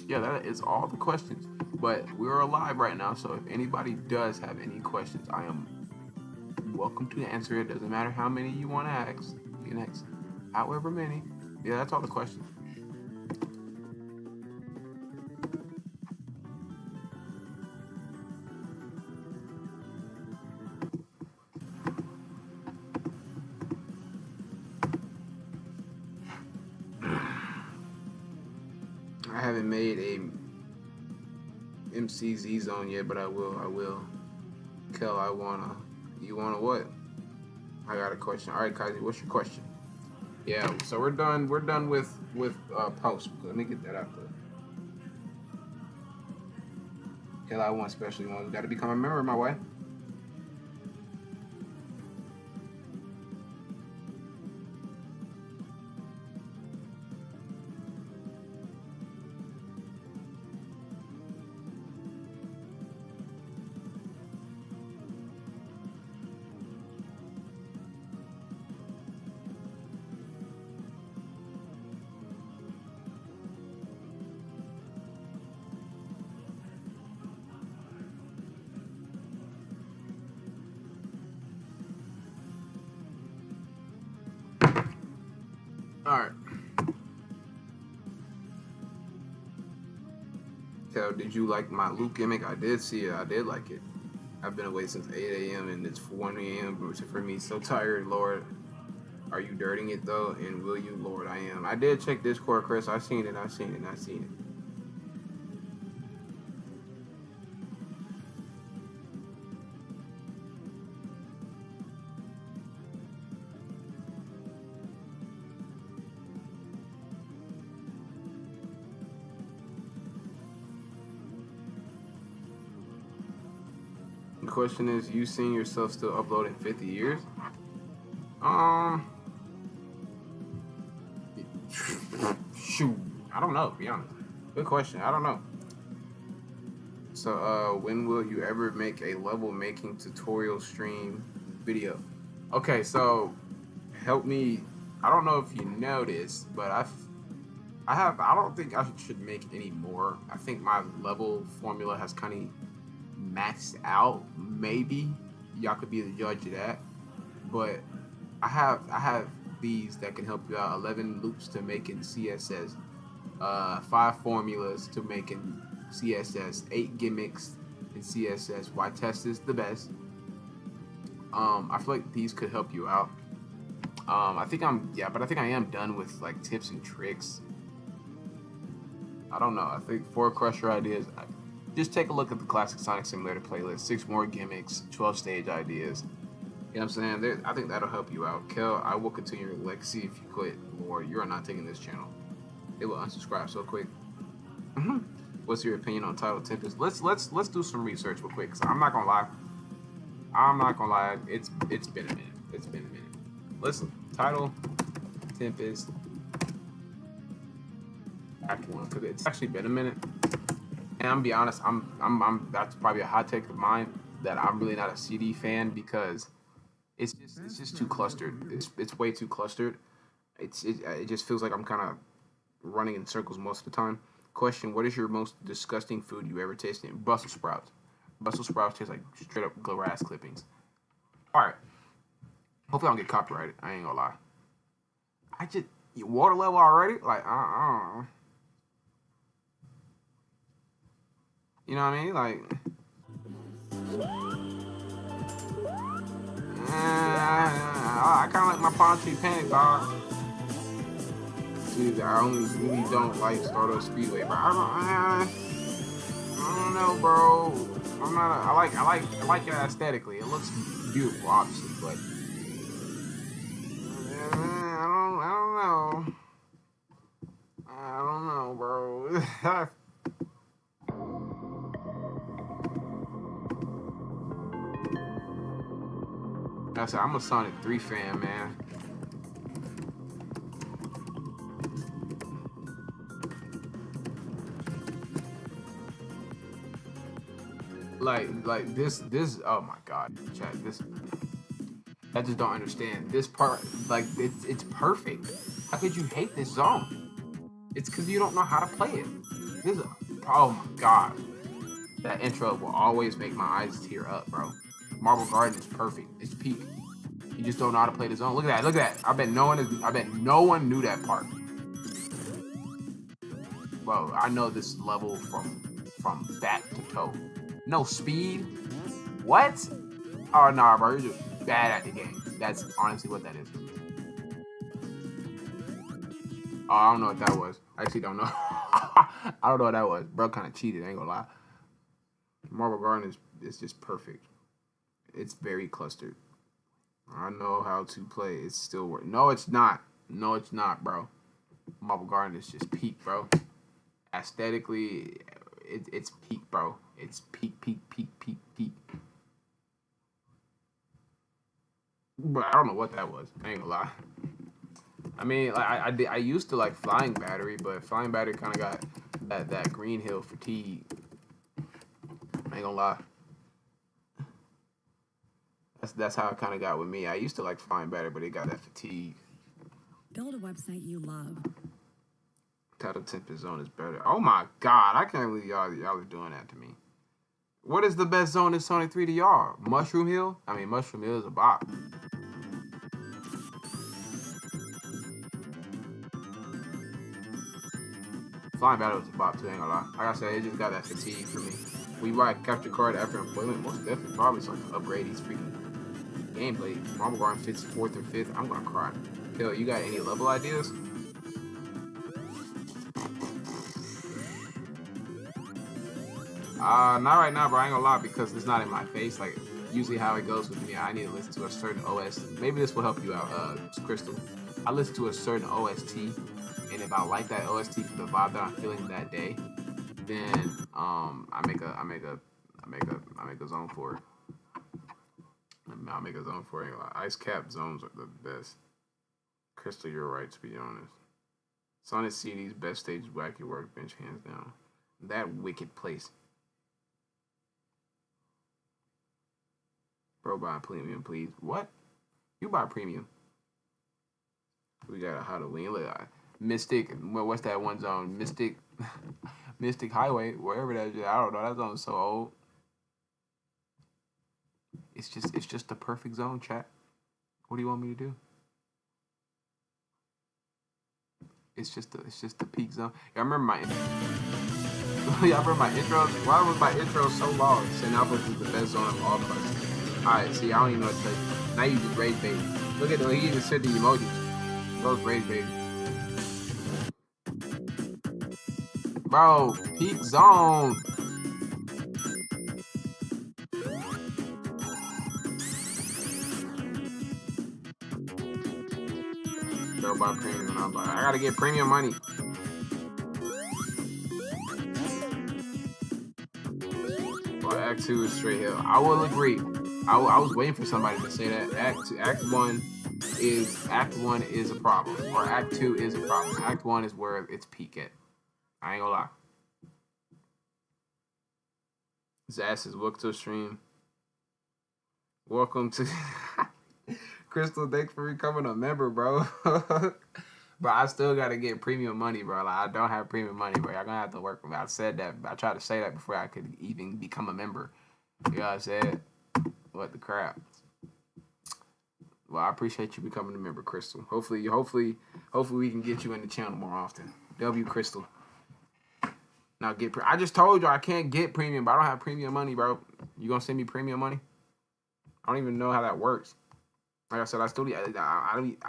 Yeah, that is all the questions. But we're alive right now, so if anybody does have any questions, I am welcome to answer it. Doesn't matter how many you want to ask. You can ask however many. Yeah, that's all the questions. I haven't made a MCZ zone yet, but I will. Kel, you wanna what? I got a question. All right, Kazi, what's your question? Yeah, so we're done with post. Let me get that out there. Kel, I want especially one. Got to become a member, my way. Alright. Kel, did you like my loop gimmick? I did see it. I did like it. I've been away since 8 a.m. and it's 1 a.m. which for me so tired, Lord. Are you dirting it though? And will you? Lord, I am. I did check Discord, Chris. I seen it. The question is, you seeing yourself still uploading 50 years? Shoot, I don't know, to be honest. Good question, I don't know. So, when will you ever make a level making tutorial stream video? Okay, so, help me, I don't know if you noticed, but I don't think I should make any more. I think my level formula has kind of maxed out. Maybe y'all could be the judge of that, but I have these that can help you out. 11 loops to making CSS, 5 formulas to making CSS, 8 gimmicks in CSS. Why test is the best. I feel like these could help you out. I think I am done with like tips and tricks. I don't know. I think 4 crusher ideas. Just take a look at the classic Sonic Simulator playlist. 6 more gimmicks, 12 stage ideas. You know what I'm saying? I think that'll help you out. Kel, I will continue your legacy if you quit. Lord, you are not taking this channel. It will unsubscribe so quick. What's your opinion on Title Tempest? Let's do some research real quick. Cause I'm not gonna lie. It's been a minute. Listen, Title Tempest Act 1, because it's actually been a minute. And I'm gonna be honest, I'm that's probably a hot take of mine, that I'm really not a CD fan because it's just too clustered. It's way too clustered. It just feels like I'm kind of running in circles most of the time. Question: what is your most disgusting food you ever tasted? Brussels sprouts. Brussels sprouts taste like straight up grass clippings. All right. Hopefully I don't get copyrighted. I ain't gonna lie. Water level already? Like you know what I mean? Like, I kind of like my Palm Tree Panic, dog. Dude, I only really don't like Stardust Speedway, but I don't know, bro. I like it aesthetically. It looks beautiful, obviously, but I don't know. I said, I'm a Sonic 3 fan, man. Like this, oh my God, chat, this, I just don't understand. This part, like, it's perfect. How could you hate this zone? It's because you don't know how to play it. This, oh my God. That intro will always make my eyes tear up, bro. Marble Garden is perfect. It's peak. You just don't know how to play the zone. Look at that. Look at that. I bet no one knew that part. Bro, I know this level from back to toe. No speed. What? Oh nah, bro. You're just bad at the game. That's honestly what that is. Oh, I don't know what that was. I actually don't know. I don't know what that was. Bro kind of cheated. I ain't gonna lie. Marble Garden is just perfect. It's very clustered. I know how to play. It's still work. No, it's not. No, it's not, bro. Marble Garden is just peak, bro. Aesthetically, it's peak, bro. It's peak. But I don't know what that was. I ain't gonna lie. I mean, like, I used to like Flying Battery, but Flying Battery kind of got that Green Hill fatigue. I ain't gonna lie. That's how it kind of got with me. I used to like Flying Battery, but it got that fatigue. Build a website you love. Title Tempest Zone is better. Oh my God, I can't believe y'all are doing that to me. What is the best zone in Sonic 3 to y'all? Mushroom Hill? I mean, Mushroom Hill is a bop. Flying Battle was a bop too, ain't gonna lie. Like I said, it just got that fatigue for me. We buy a capture card after employment, most definitely probably so I can upgrade these freaking gameplay. Marble Garden fits 4th or 5th. I'm gonna cry. Phil, you got any level ideas? Not right now, bro. I ain't gonna lie, because it's not in my face. Like, usually how it goes with me, I need to listen to a certain OST. Maybe this will help you out, Crystal. I listen to a certain OST, and if I like that OST for the vibe that I'm feeling that day, then I make a zone for it. I'll make a zone for it. Ice cap zones are the best. Crystal, you're right, to be honest. Sonic CD's best stage is Wacky Workbench, hands down. That wicked place. Bro, buy premium, please. What? You buy premium. We got a Halloween. Look, Mystic. What's that one zone? Mystic. Mystic Highway. Wherever that is. I don't know. That zone's so old. It's just the perfect zone, chat. What do you want me to do? It's just the peak zone. Yeah, I remember my intro. Yeah, I remember my intro. Why was my intro so long? Saying Alpha is the best zone of all clusters. Alright, see, I don't even know what to tell you. Now you just rage baby. Look at the way he even said the emojis. Those rage baby. Bro, peak zone. They'll buy premium, and I was like, I gotta get premium money. Well, Act 2 is straight hell. I will agree. I was waiting for somebody to say that. Act 1 is a problem, or Act 2 is a problem. Act 1 is where it's peak at. I ain't gonna lie. Zaz says, welcome to the stream. Welcome to Crystal. Thanks for becoming a member, bro. But I still gotta get premium money, bro. Like, I don't have premium money, bro. Y'all gonna have to work with me. I said that. I tried to say that before I could even become a member. You know what I said? What the crap? Well, I appreciate you becoming a member, Crystal. Hopefully we can get you in the channel more often. W Crystal. Now I just told you I can't get premium, but I don't have premium money, bro. You gonna send me premium money? I don't even know how that works. Like I said,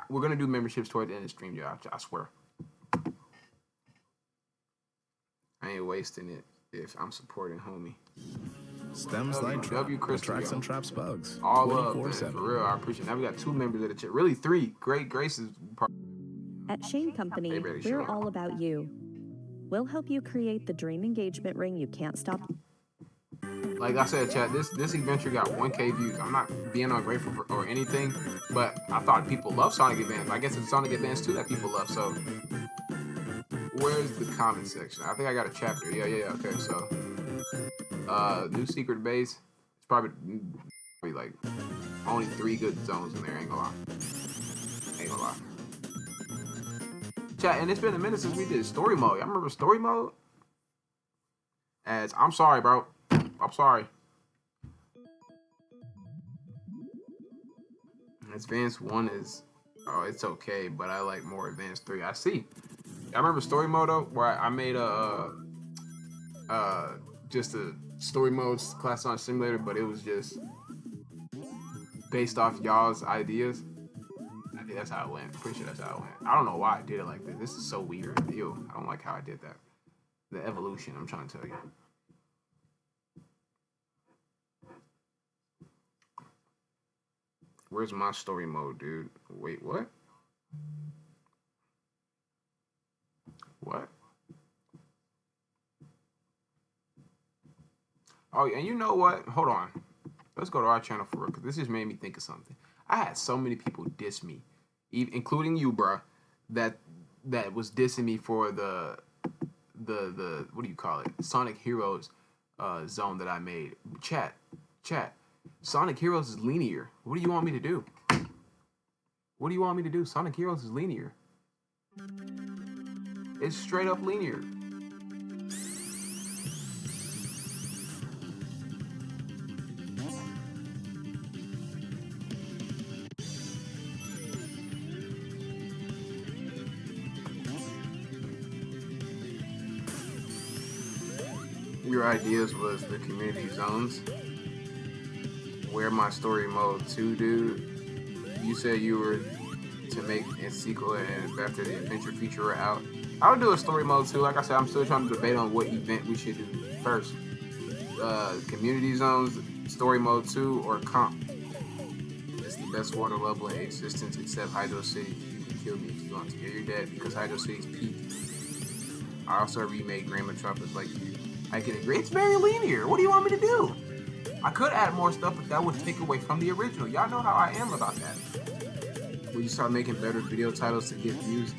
we're gonna do memberships toward the end of the stream, y'all. I swear. I ain't wasting it if I'm supporting homie. Stems like tracks and traps bugs. All up, man, for real. I appreciate it. Now we got 2 members of the chat. Really 3. Great Graces. At Shane Company, we're all about you. We'll help you create the dream engagement ring you can't stop. Like I said, chat, this adventure got 1K views. I'm not being ungrateful or anything, but I thought people love Sonic Advance. I guess it's Sonic Advance 2 that people love. So where's the comment section? I think I got a chapter. Yeah. Okay, so new secret base. It's probably like only 3 good zones in there. Ain't gonna lie. Chat, and it's been a minute since we did story mode. I remember story mode. I'm sorry, bro. I'm sorry. Advanced 1 is, it's okay, but I like more Advanced 3. I see. I remember story mode though, where I made just a story mode Class Sonic Simulator, but it was just based off y'all's ideas. I think that's how it went. Pretty sure that's how it went. I don't know why I did it like this. This is so weird. Ew, I don't like how I did that. The evolution, I'm trying to tell you. Where's my story mode, dude? Wait, what? What? Oh, and you know what? Hold on. Let's go to our channel for real, because this just made me think of something. I had so many people diss me, including you, bruh, that was dissing me for the what do you call it? Sonic Heroes zone that I made. Chat. Sonic Heroes is linear. What do you want me to do? What do you want me to do? Sonic Heroes is linear. It's straight up linear. Your ideas was the community zones. Where my story mode 2, dude. You said you were to make a sequel and after the adventure feature were out. I would do a story mode 2. Like I said, I'm still trying to debate on what event we should do first. Community zones, story mode 2, or comp. It's the best water level in existence except Hydro City. You can kill me if you want to. Yeah, you're dead because Hydro City's peak. I also remade Grand Metropolis like you. I can agree. It's very linear. What do you want me to do? I could add more stuff, but that would take away from the original. Y'all know how I am about that. Will you start making better video titles to get views?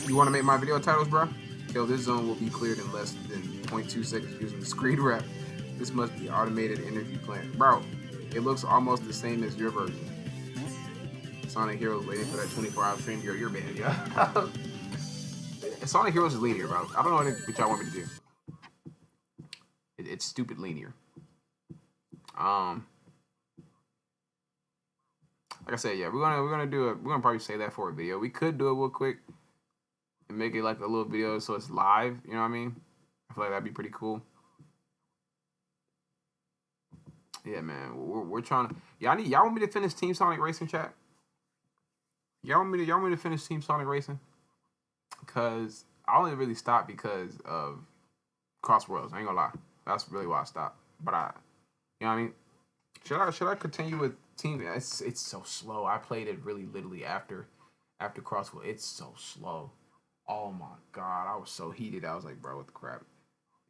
You want to make my video titles, bro? Kill this zone will be cleared in less than 0.2 seconds using the screen wrap. This must be automated energy plant. Bro, it looks almost the same as your version. Sonic Heroes waiting for that 24-hour stream. You're bad, yeah. Sonic Heroes is linear, bro. I don't know what y'all want me to do. It's stupid linear. Like I said, yeah, we're gonna probably say that for a video. We could do it real quick and make it like a little video so it's live. You know what I mean? I feel like that'd be pretty cool. Yeah, man, we're trying to. Y'all want me to finish Team Sonic Racing, chat? Y'all want me to finish Team Sonic Racing? Because I only really stopped because of Cross Worlds. I ain't gonna lie. That's really why I stopped. But you know what I mean? Should I continue with Team? It's so slow. I played it really literally after Cross Worlds. It's so slow. Oh my god, I was so heated. I was like, bro, what the crap?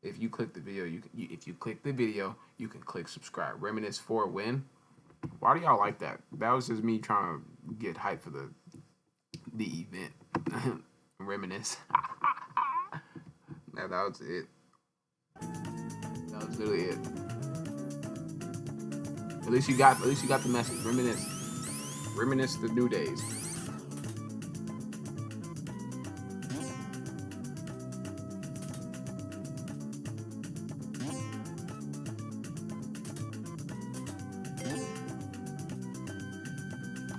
If you click the video, you can click subscribe. Reminisce for a win. Why do y'all like that? That was just me trying to get hype for the event. Reminisce. That was it. That was literally it. At least you got the message. Reminisce the new days.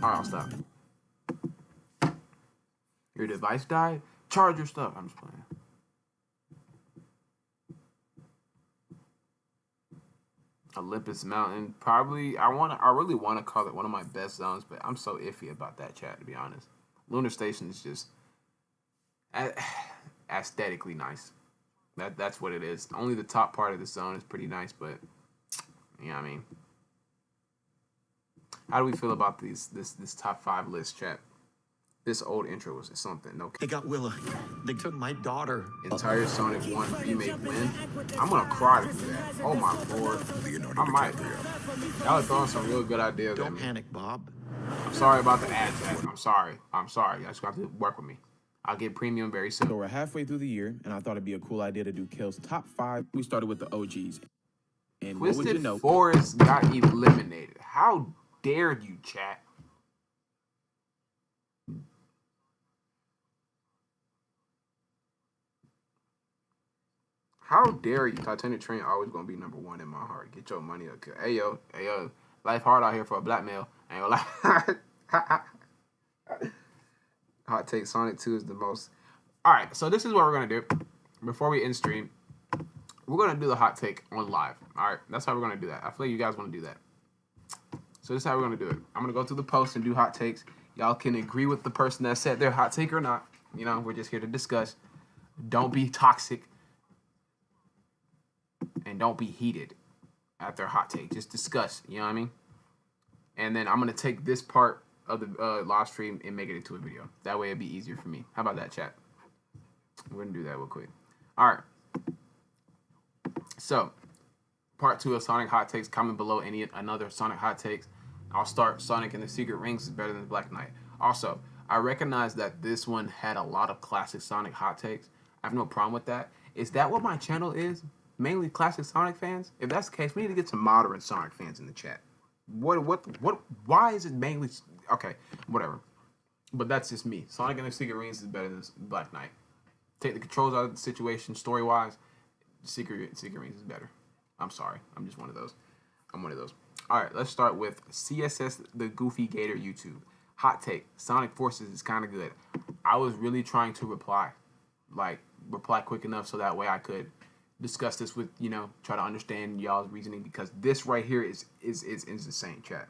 Alright, I'll stop. Your device died? Charge your stuff. I'm just playing. Olympus Mountain. Probably, I really want to call it one of my best zones, but I'm so iffy about that, chat, to be honest. Lunar Station is just aesthetically nice. That's what it is. Only the top part of the zone is pretty nice, but you know what I mean. How do we feel about this top 5 list, chat? This old intro was something. No They got Willa. They took my daughter. entire Sonic 1 remake win. I'm gonna cry for that. Oh my lord. I might. Y'all are throwing some real good ideas at Don't me. panic, Bob. I'm sorry about the ad tag. I'm sorry. Y'all just have to work with me. I'll get premium very soon. So we're halfway through the year, and I thought it'd be a cool idea to do Kale's top 5. We started with the OGs. And what would Twisted you know? Forest got eliminated. How dare you, chat? How dare you? Titanic Train always gonna be number 1 in my heart. Get your money up. Hey yo. Life hard out here for a black male. I ain't gonna lie. Hot take, Sonic 2 is the most. Alright, so this is what we're gonna do. Before we end stream, we're gonna do the hot take on live. Alright, that's how we're gonna do that. I feel like you guys wanna do that. So this is how we're gonna do it. I'm gonna go through the post and do hot takes. Y'all can agree with the person that said their hot take or not. You know, we're just here to discuss. Don't be toxic. And don't be heated at their hot take. Just discuss, you know what I mean? And then I'm going to take this part of the live stream and make it into a video. That way it'd be easier for me. How about that, chat? We're going to do that real quick. All right. So, part 2 of Sonic hot takes. Comment below another Sonic hot takes. I'll start Sonic and the Secret Rings is better than Black Knight. Also, I recognize that this one had a lot of classic Sonic hot takes. I have no problem with that. Is that what my channel is? Mainly classic Sonic fans? If that's the case, we need to get some modern Sonic fans in the chat. Why is it mainly... Okay, whatever. But that's just me. Sonic and the Secret Rings is better than Black Knight. Take the controls out of the situation, story-wise, Secret Rings is better. I'm sorry. I'm just one of those. I'm one of those. Alright, let's start with CSS the Goofy Gator YouTube. Hot take. Sonic Forces is kind of good. I was really trying to reply quick enough so that way I could discuss this with, you know, try to understand y'all's reasoning, because this right here is insane, chat.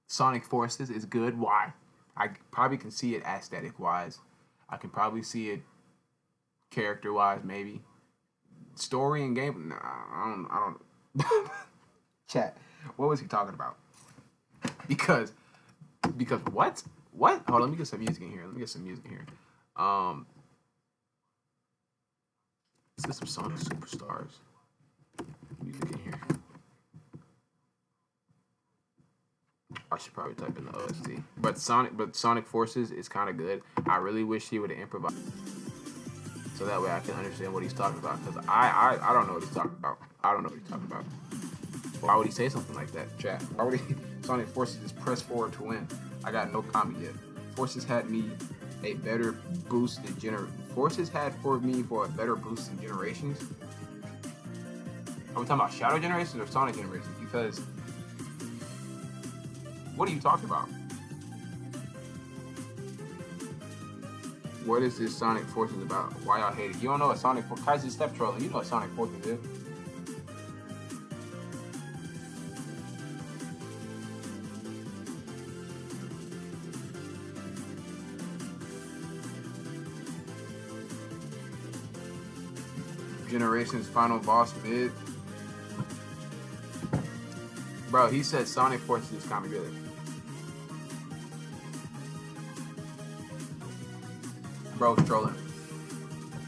Sonic Forces is good. Why? I probably can see it aesthetic wise. I can probably see it character wise, maybe. Story and game, nah, I don't chat. What was he talking about? Because what? Hold on, let me get some music in here. Let's get some Sonic Superstars music in here. I should probably type in the OST. But Sonic Forces is kind of good. I really wish he would have improvised, so that way I can understand what he's talking about. Because I don't know what he's talking about. I don't know what he's talking about. Why would he say something like that, chat? Why would he? Sonic Forces is press forward to win. I got no comment yet. Forces had me a better boost in Forces had for me for a better boost in Generations. Are we talking about Shadow Generations or Sonic Generations? Because what are you talking about? What is this Sonic Forces about? Why y'all hate it? You don't know what Sonic Forces... Kaiser Step Trolling. You know what Sonic Forces is. Generations final boss mid. Bro, he said Sonic Forces is kind of good. Bro's trolling.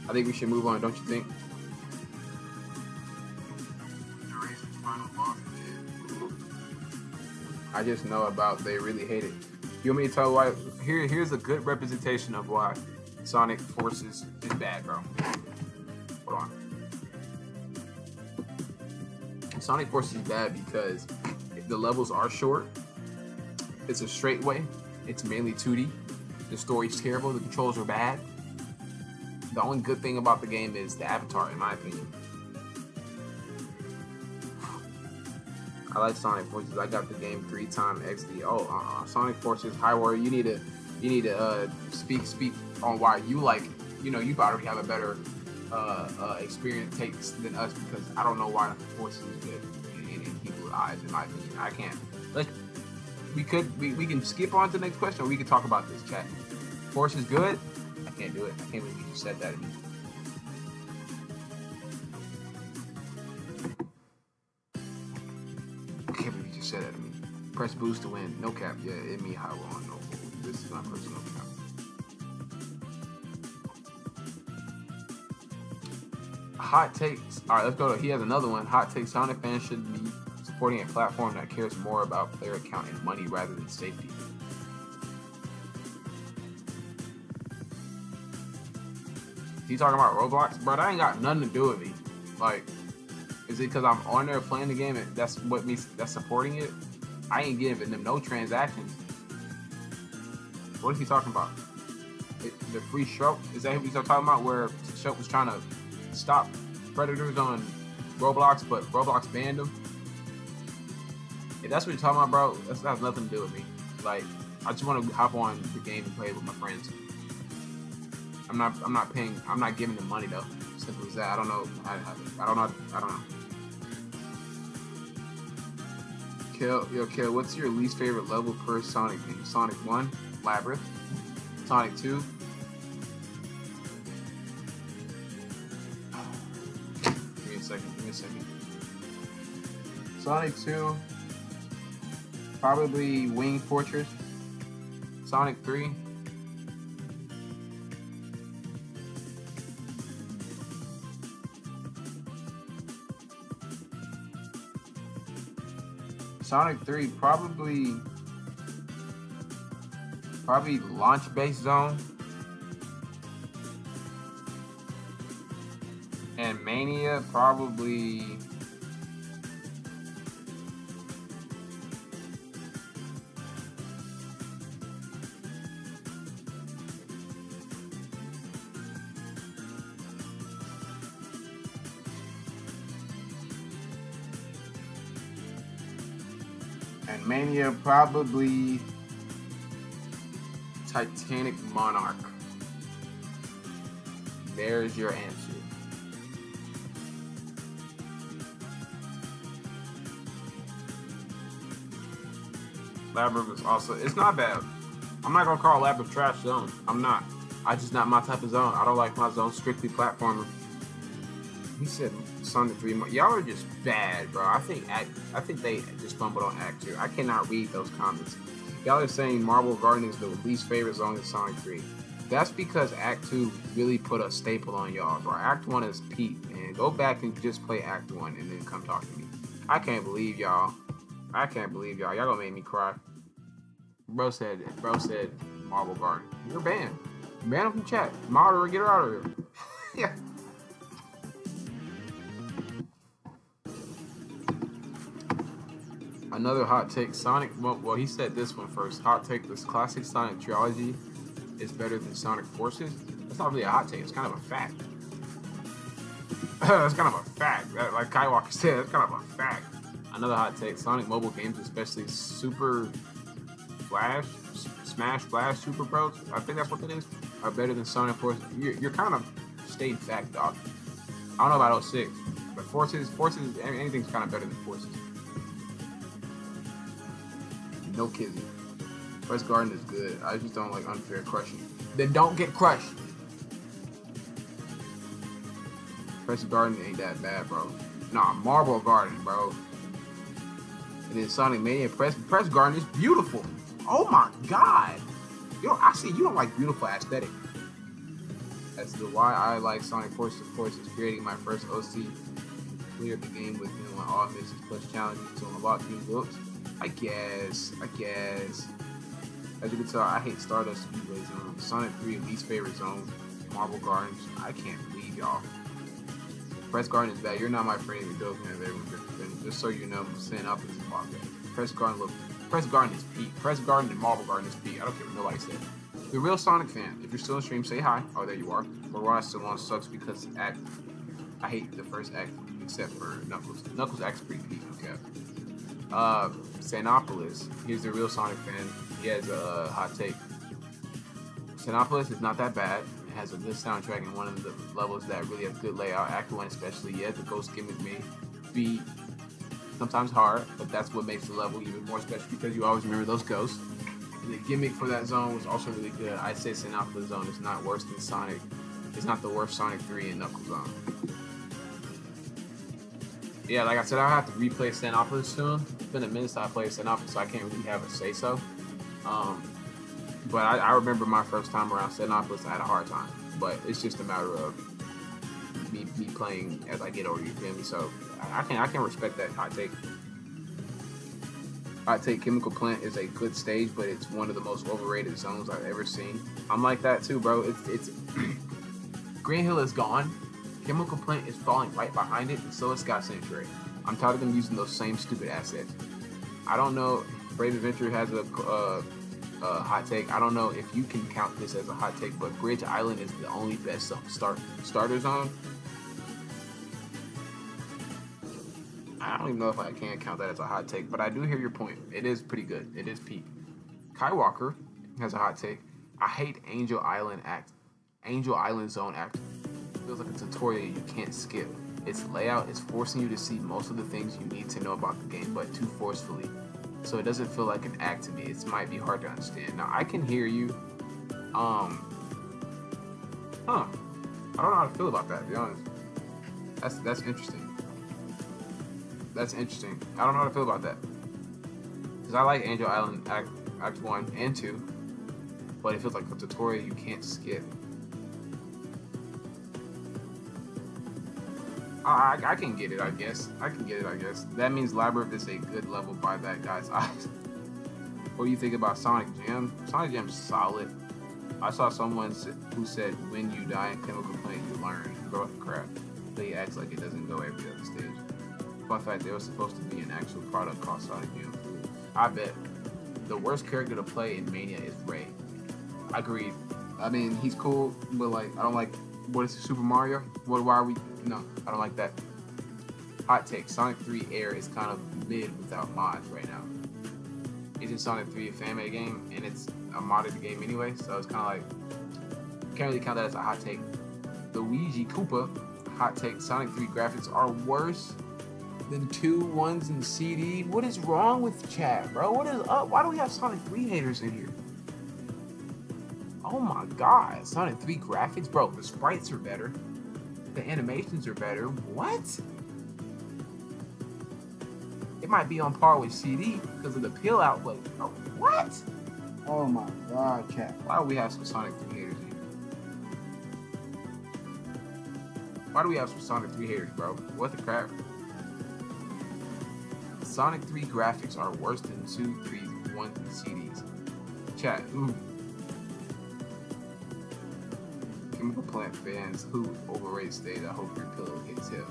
I think we should move on, don't you think? Generations final boss mid. I just know about they really hate it. You want me to tell why? Here's a good representation of why Sonic Forces is bad, bro. Hold on. Sonic Forces is bad because the levels are short. It's a straightway. It's mainly 2D. The story's terrible. The controls are bad. The only good thing about the game is the avatar, in my opinion. I like Sonic Forces. I got the game 3x XD. Oh, Sonic Forces High Warrior. You need to speak on why you like. You know, you already have a better experience takes than us, because I don't know why Forces is good in people's eyes. In my opinion, I can't. Like, we can skip on to the next question, or we can talk about this, chat. Force is good. I can't do it. I can't believe you just said that to me. I can't believe you just said that to me. Press boost to win. No cap. Yeah, it me how long. No, this is my personal cap. hot takes. All right, let's go to. He has another one. Hot take: Sonic fans should be supporting a platform that cares more about player count and money rather than safety. He talking about Roblox, bro? That ain't got nothing to do with me. Like, is it because I'm on there playing the game and that's what means that's supporting it? I ain't giving them no transactions. What is he talking about? The free Shroak? Is that what he's talking about? Where Shroak was trying to stop predators on Roblox, but Roblox banned them? If that's what you're talking about, bro, that has nothing to do with me. Like, I just want to hop on the game and play with my friends. I'm not paying. I'm not giving them money though. Simple as that. I don't know. I don't know. Kill. What's your least favorite level per Sonic game? Sonic 1, Labyrinth. Sonic 2. Give me a second. Sonic 2. Probably Wing Fortress. Sonic 3. Sonic 3, probably launch-based zone. And Mania, probably Titanic Monarch. There's your answer. Labyrinth is also, it's not bad. I'm not gonna call Labyrinth trash zone. I'm not. I just not my type of zone. I don't like my zone strictly platformer. He said Sonic 3. Y'all are just bad, bro. I think they just fumbled on Act 2. I cannot read those comments. Y'all are saying Marble Garden is the least favorite zone in Sonic 3. That's because Act 2 really put a staple on y'all, bro. Act 1 is peak, man. Go back and just play Act 1 and then come talk to me. I can't believe y'all. Y'all gonna make me cry. Bro said Marble Garden. You're banned. Ban him from chat. Moderate, get her out of here. Yeah. Another hot take, Sonic, well, he said this one first. Hot take, this classic Sonic trilogy is better than Sonic Forces. That's not really a hot take, it's kind of a fact. That's kind of a fact. Like Kai Walker said, that's kind of a fact. Another hot take, Sonic mobile games, especially Smash Flash Super Bros, I think that's what it is, are better than Sonic Forces. You're kind of stating fact, dog. I don't know about 06, but Forces, anything's kind of better than Forces. No kidding. Press Garden is good. I just don't like unfair crushing. Then don't get crushed. Press Garden ain't that bad, bro. Nah, Marble Garden, bro. And then Sonic Mania. Press Garden is beautiful. Oh my god. I see you don't like beautiful aesthetic. That's why I like Sonic Forces. Of course, it's creating my first OC. Cleared the game with all missions plus challenges to unlock new looks. I guess. As you can tell, I hate Stardust Speedway Zone. Sonic 3, least favorite zone. Marble Gardens. I can't believe y'all. Press Garden is bad. You're not my friend. You're joking at everyone. Just so you know, I'm saying opposite is popular. Press Garden is peak. Press Garden and Marble Garden is peak. I don't care what nobody said. The real Sonic fan, if you're still in stream, say hi. Oh, there you are. Mirage still on sucks because I hate the first act except for Knuckles. Knuckles act's pretty peak, okay. Sanopolis. Here's the real Sonic fan. He has a hot take. Sanopolis is not that bad. It has a good soundtrack and one of the levels that really have good layout. Act 1 especially. Yeah, the ghost gimmick may be sometimes hard, but that's what makes the level even more special because you always remember those ghosts. And the gimmick for that zone was also really good. I'd say Sanopolis zone is not worse than Sonic. It's not the worst Sonic 3 and Knuckles zone. Yeah, like I said, I'll have to replay Sanopolis soon. It's been a minute since I played Sanopolis, so I can't really have a say-so. But I remember my first time around Sanopolis, I had a hard time. But it's just a matter of me playing as I get older. You feel me? So I can respect that hot take. Hot take. Chemical Plant is a good stage, but it's one of the most overrated zones I've ever seen. I'm like that too, bro. It's Green Hill is gone. Chemical Plant is falling right behind it, and so is Scott Sanctuary. I'm tired of them using those same stupid assets. I don't know. Brave Adventure has a hot take. I don't know if you can count this as a hot take, but Bridge Island is the only best starter zone. I don't even know if I can count that as a hot take, but I do hear your point. It is pretty good. It is peak. Kai Walker has a hot take. I hate Angel Island Zone Act. It feels like a tutorial you can't skip. Its layout is forcing you to see most of the things you need to know about the game, but too forcefully. So it doesn't feel like an act to me. It might be hard to understand. Now I can hear you. I don't know how to feel about that, to be honest. That's interesting. That's interesting. I don't know how to feel about that. Because I like Angel Island Act 1 and 2, but it feels like a tutorial you can't skip. I can get it, I guess. That means Labyrinth is a good level by that guy's eyes. What do you think about Sonic Jam? Sonic Jam's solid. I saw someone who said, when you die in Chemical Plant, you learn. Bro, crap. But he acts like it doesn't go every other stage. Fun fact, there was supposed to be an actual product called Sonic Jam Food. I bet. The worst character to play in Mania is Ray. Agreed. I mean, he's cool, but like, I don't like, what is it, Super Mario? Why are we, no, I don't like that. Hot take, Sonic 3 Air is kind of mid without mods right now. Isn't Sonic 3 a fan-made game? And it's a modded game anyway, so it's kind of like, can't really count that as a hot take. Luigi Koopa, hot take, Sonic 3 graphics are worse than 2 ones in CD. What is wrong with chat, bro? What is up? Why do we have Sonic 3 haters in here? Oh my god, Sonic 3 graphics? Bro, the sprites are better. The animations are better. What? It might be on par with CD because of the pill output. Oh, what? Oh my god, chat. Why do we have some Sonic 3 haters in here? Why do we have some Sonic 3 haters, bro? What the crap? Sonic 3 graphics are worse than 2, 3, 1, and CDs. Chat, ooh. Chemical Plant fans who overrate state, I hope your pillow hits him.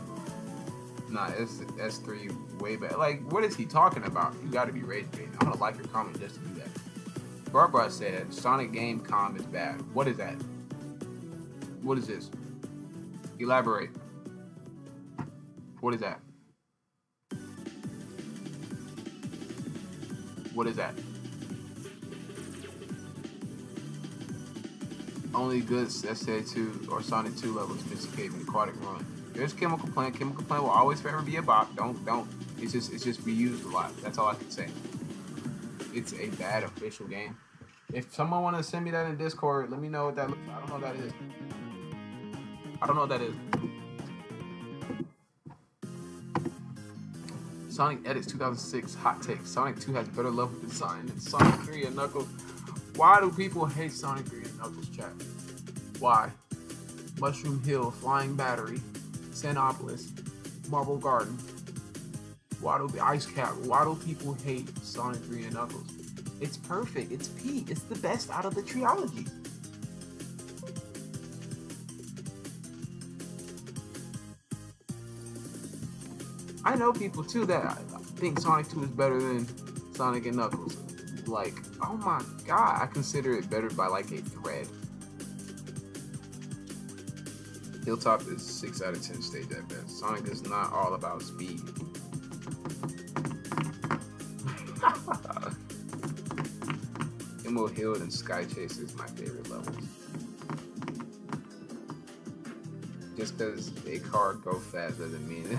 Nah, S3 way better. Like, what is he talking about? You gotta be rage baiting. I'm gonna like your comment just to do that. Barbara said Sonic Game Com is bad. What is that? What is this? Elaborate. What is that? What is that? Only good SA2 or Sonic 2 levels, Mystic Cave and Aquatic Run. There's Chemical Plant. Chemical Plant will always forever be a bop. Don't. It's just reused a lot. That's all I can say. It's a bad official game. If someone want to send me that in Discord, let me know what that looks like. I don't know what that is. I don't know what that is. Sonic Edits 2006 hot take. Sonic 2 has better level design than Sonic 3 and Knuckles. Why do people hate Sonic 3 and Knuckles, chat? Why? Mushroom Hill, Flying Battery, Sanopolis, Marble Garden, Ice Cap. Why do people hate Sonic 3 and Knuckles? It's perfect. It's peak. It's the best out of the trilogy. I know people too that think Sonic 2 is better than Sonic and Knuckles. Like, oh my god, I consider it better by like a thread. Hilltop is 6 out of 10 stage at best. Sonic is not all about speed. Emerald Hill and Sky Chase is my favorite levels. Just because a car go fast doesn't mean it.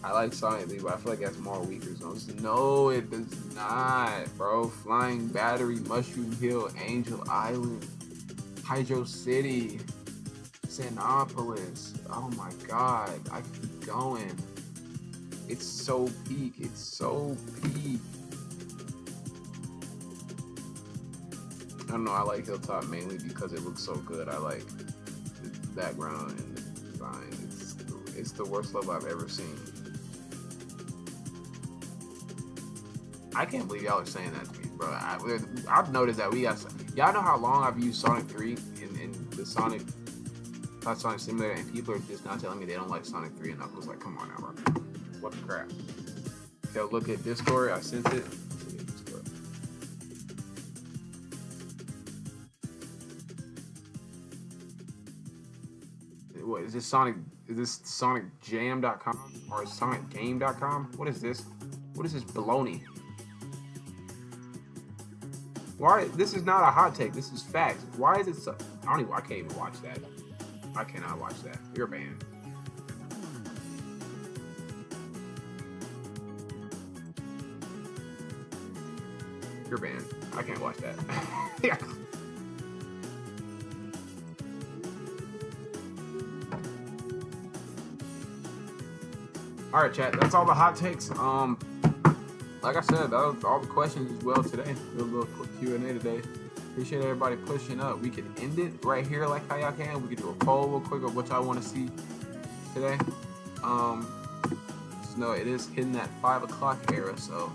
I like Sonic 3, but I feel like that's more weaker zones. No, it does not, bro. Flying Battery, Mushroom Hill, Angel Island, Hydro City, Sanopolis. Oh my god, I keep going. It's so peak. It's so peak. don't know. I like Hilltop mainly because it looks so good. I like the background and the design. It's the worst level I've ever seen. I can't believe y'all are saying that to me, bro. I've noticed that we got. Y'all know how long I've used Sonic 3 in the Sonic Simulator, and people are just not telling me they don't like Sonic 3, and I was like, come on now, bro. What the crap? Yo, look at Discord. I sent it. What is this Sonic? Is this SonicJam.com or SonicGame.com? What is this? What is this baloney? Why? This is not a hot take. This is facts. Why is it so? I can't even watch that. I cannot watch that. You're banned. You're banned. I can't watch that. Yeah. All right, chat. That's all the hot takes. Like I said, that was all the questions as well today. A little quick Q&A today. Appreciate everybody pushing up. We could end it right here like how y'all can. We could do a poll real quick of what y'all want to see today. Just know it is hitting that 5 o'clock era, so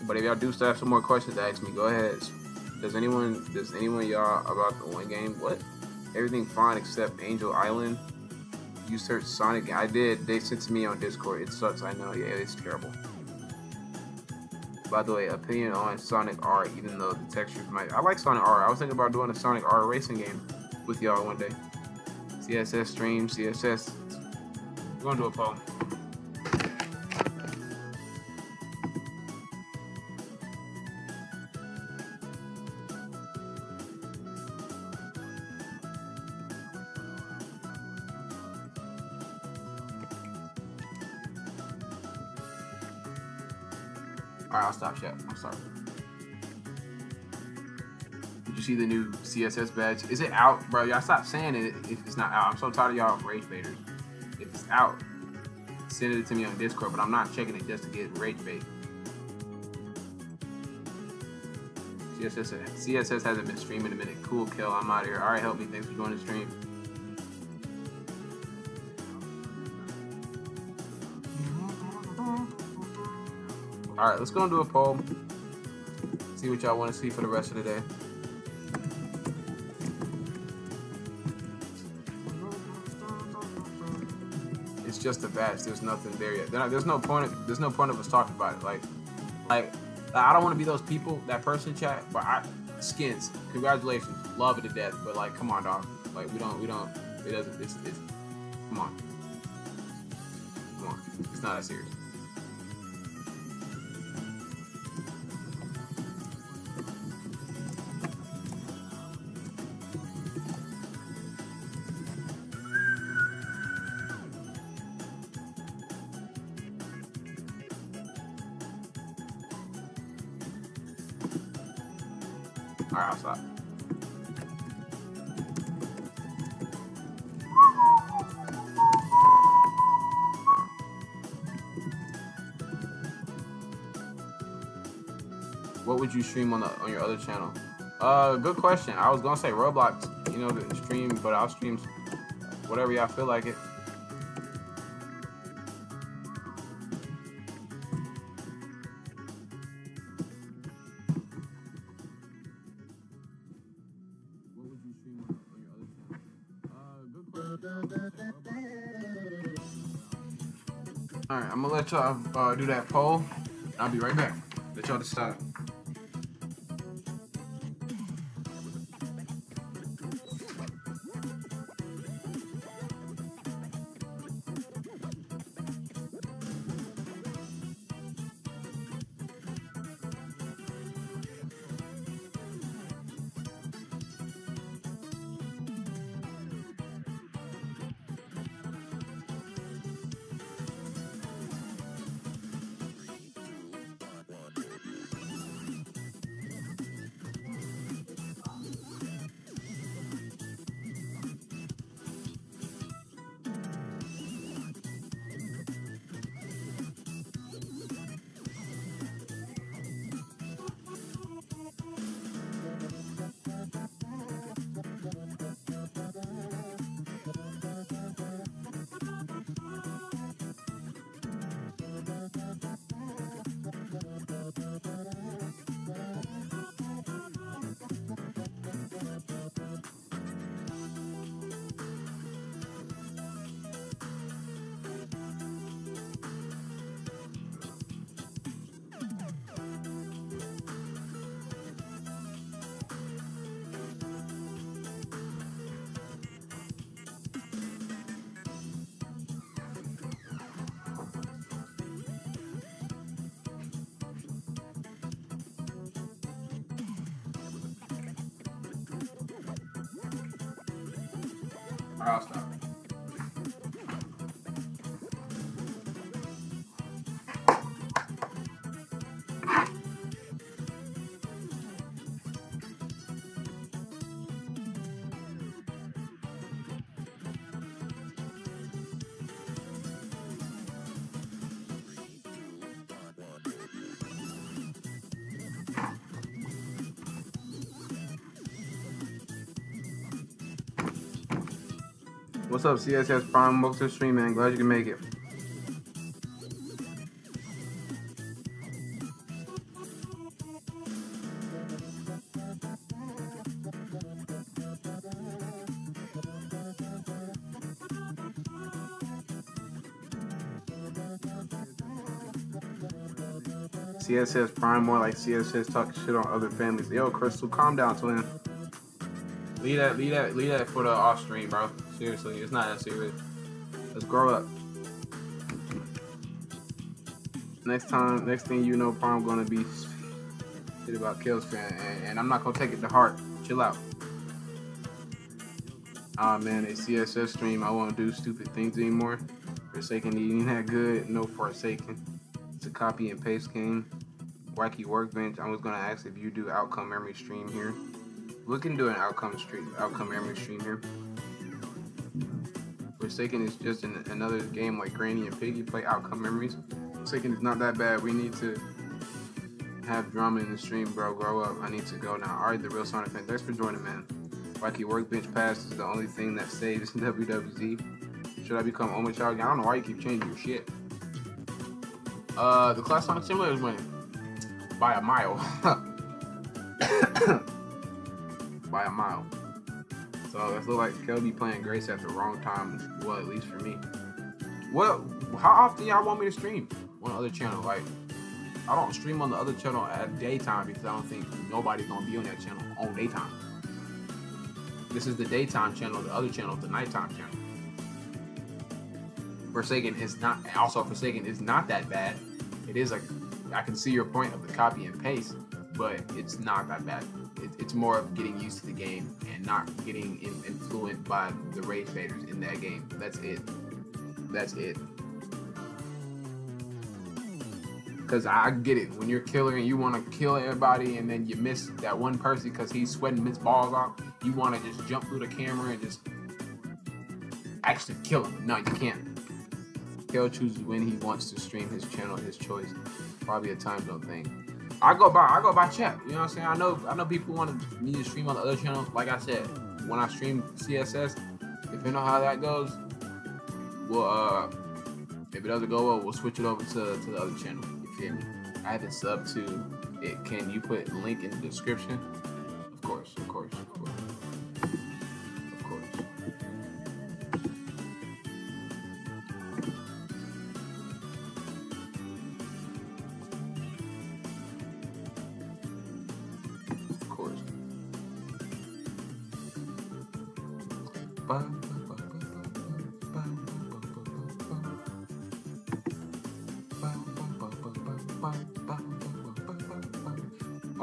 but if y'all do still have some more questions to ask me, go ahead. Does anyone y'all about the one game? What? Everything fine except Angel Island. You search Sonic. I did. They sent to me on Discord. It sucks. I know. Yeah, it's terrible. By the way, opinion on Sonic R. Even though the textures might. I like Sonic R. I was thinking about doing a Sonic R racing game with y'all one day. CSS stream. CSS. We're gonna do a poll. Alright, I'll stop, chat. I'm sorry. Did you see the new CSS badge? Is it out, bro? Y'all stop saying it if it's not out. I'm so tired of y'all rage baiters. If it's out, send it to me on Discord, but I'm not checking it just to get rage bait. CSS hasn't been streaming in a minute. Cool, Kel. I'm out of here. Alright, help me. Thanks for joining the stream. All right, let's go and do a poll. See what y'all want to see for the rest of the day. It's just a batch. There's nothing there yet. There's no point of us talking about it. Like I don't want to be those people, that person, chat. But Skins, congratulations, love it to death. But like, come on, dog. Like we don't. It doesn't. It's come on. It's not that serious. All right, I'll stop. What would you stream on your other channel? Good question. I was gonna say Roblox, the stream, but I'll stream whatever y'all feel like it. Alright, I'm gonna let y'all do that poll. I'll be right back. Let y'all decide. I'll stop. What's up, CSS Prime? Welcome to the stream, man. Glad you can make it. CSS Prime, more like CSS talking shit on other families. Yo, Crystal, calm down, twin. Leave that for the off stream, bro. Seriously, it's not that serious. Let's grow up. Next thing you know, Prime gonna be shit about Kills fan, and I'm not gonna take it to heart. Chill out. Ah man, a CSS stream. I won't do stupid things anymore. Forsaken ain't that good. No Forsaken. It's a copy and paste game. Wacky Workbench. I was gonna ask if you do outcome memory stream here. We can do an outcome memory stream here. Forsaken is just another game like Granny and Piggy play outcome memories. Forsaken is not that bad. We need to have drama in the stream, bro. Grow up. I need to go now. All right, the real Sonic fan. Thanks for joining, man. Wacky Workbench Pass is the only thing that saves WWZ. Should I become Omachal? I don't know why you keep changing your shit. The Class Sonic Simulator is winning by a mile. By a mile. So it looks like Kelby playing Grace at the wrong time. Well, at least for me. Well, how often y'all want me to stream on the other channel? Like, I don't stream on the other channel at daytime because I don't think nobody's gonna be on that channel on daytime. This is the daytime channel. The other channel is the nighttime channel. Forsaken is not. Also, Forsaken is not that bad. It is like, I can see your point of the copy and paste, but it's not that bad. It's more of getting used to the game and not getting influenced by the race faders in that game. That's it. That's it. Because I get it. When you're a killer and you want to kill everybody and then you miss that one person because he's sweating his balls off, you want to just jump through the camera and just actually kill him. No, you can't. Kel chooses when he wants to stream his channel, his choice. Probably a time zone thing. I go by chat. You know what I'm saying? I know people want me to stream on the other channel. Like I said, when I stream CSS, depending on how that goes, we'll if it doesn't go well, we'll switch it over to the other channel. You feel me? I haven't subbed to it. Can you put link in the description? Of course.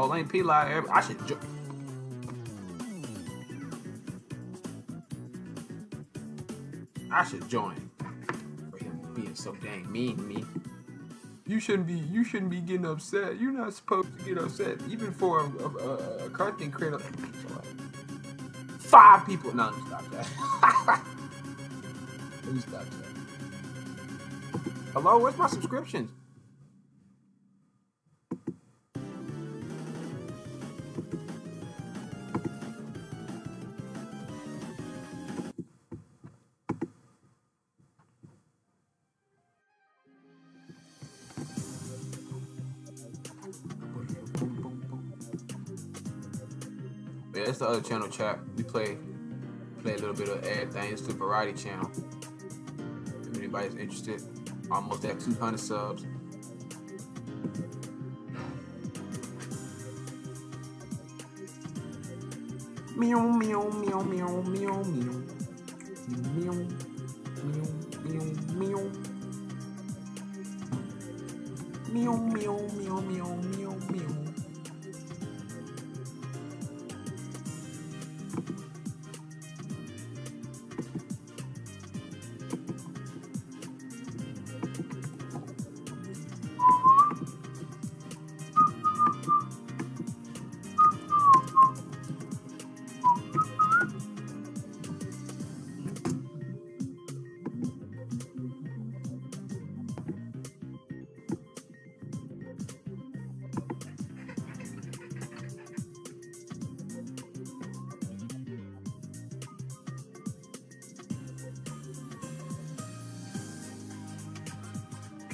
Oh, Lane P live. I should join. For him being so dang mean to me. You shouldn't be getting upset. You're not supposed to get upset, even for a content creator. 5 people. No, let me stop that. Let me stop that. Hello, where's my subscriptions? Yeah, it's the other channel, chat. We play a little bit of everything. It's the variety channel. If anybody's interested, almost at 200 subs. Meow meow meow meow meow meow meow meow meow meow meow meow meow meow meow.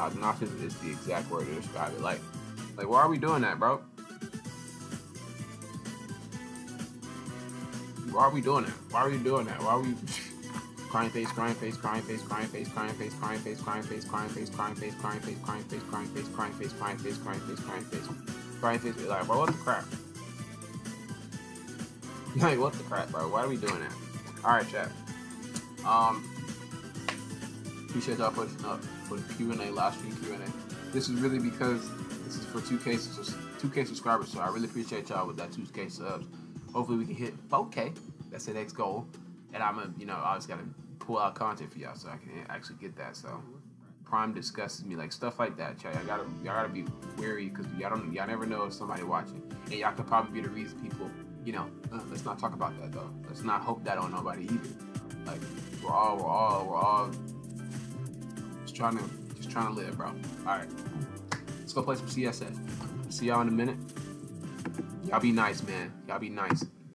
Obnoxious is the exact word to describe it. Like, why are we doing that, bro? Why are we doing that? Why are we doing that? Why are we crying face, crying face, crying face, crying face, crying face, crying face, crying face, crying face, crying face, crying face, crying face, crying face, crying face, crying face, crying face, crying face, crying face, like, bro, what the crap? Like, what the crap, bro? Why are we doing that? All right, chat. Appreciate y'all pushing up for the Q&A, live stream Q&A. This is really because this is for 2K subscribers, so I really appreciate y'all with that 2K subs. Hopefully we can hit 4K. That's the next goal. And I'm gonna, I always gotta pull out content for y'all so I can actually get that. So Prime disgusted me, like stuff like that, y'all. Y'all gotta be wary because y'all never know if somebody watching, and y'all could probably be the reason people, let's not talk about that though. Let's not hope that on nobody either. Like we're all just trying to live, bro. All right, let's go play some CSS. See y'all in a minute. Y'all be nice, man. Y'all be nice.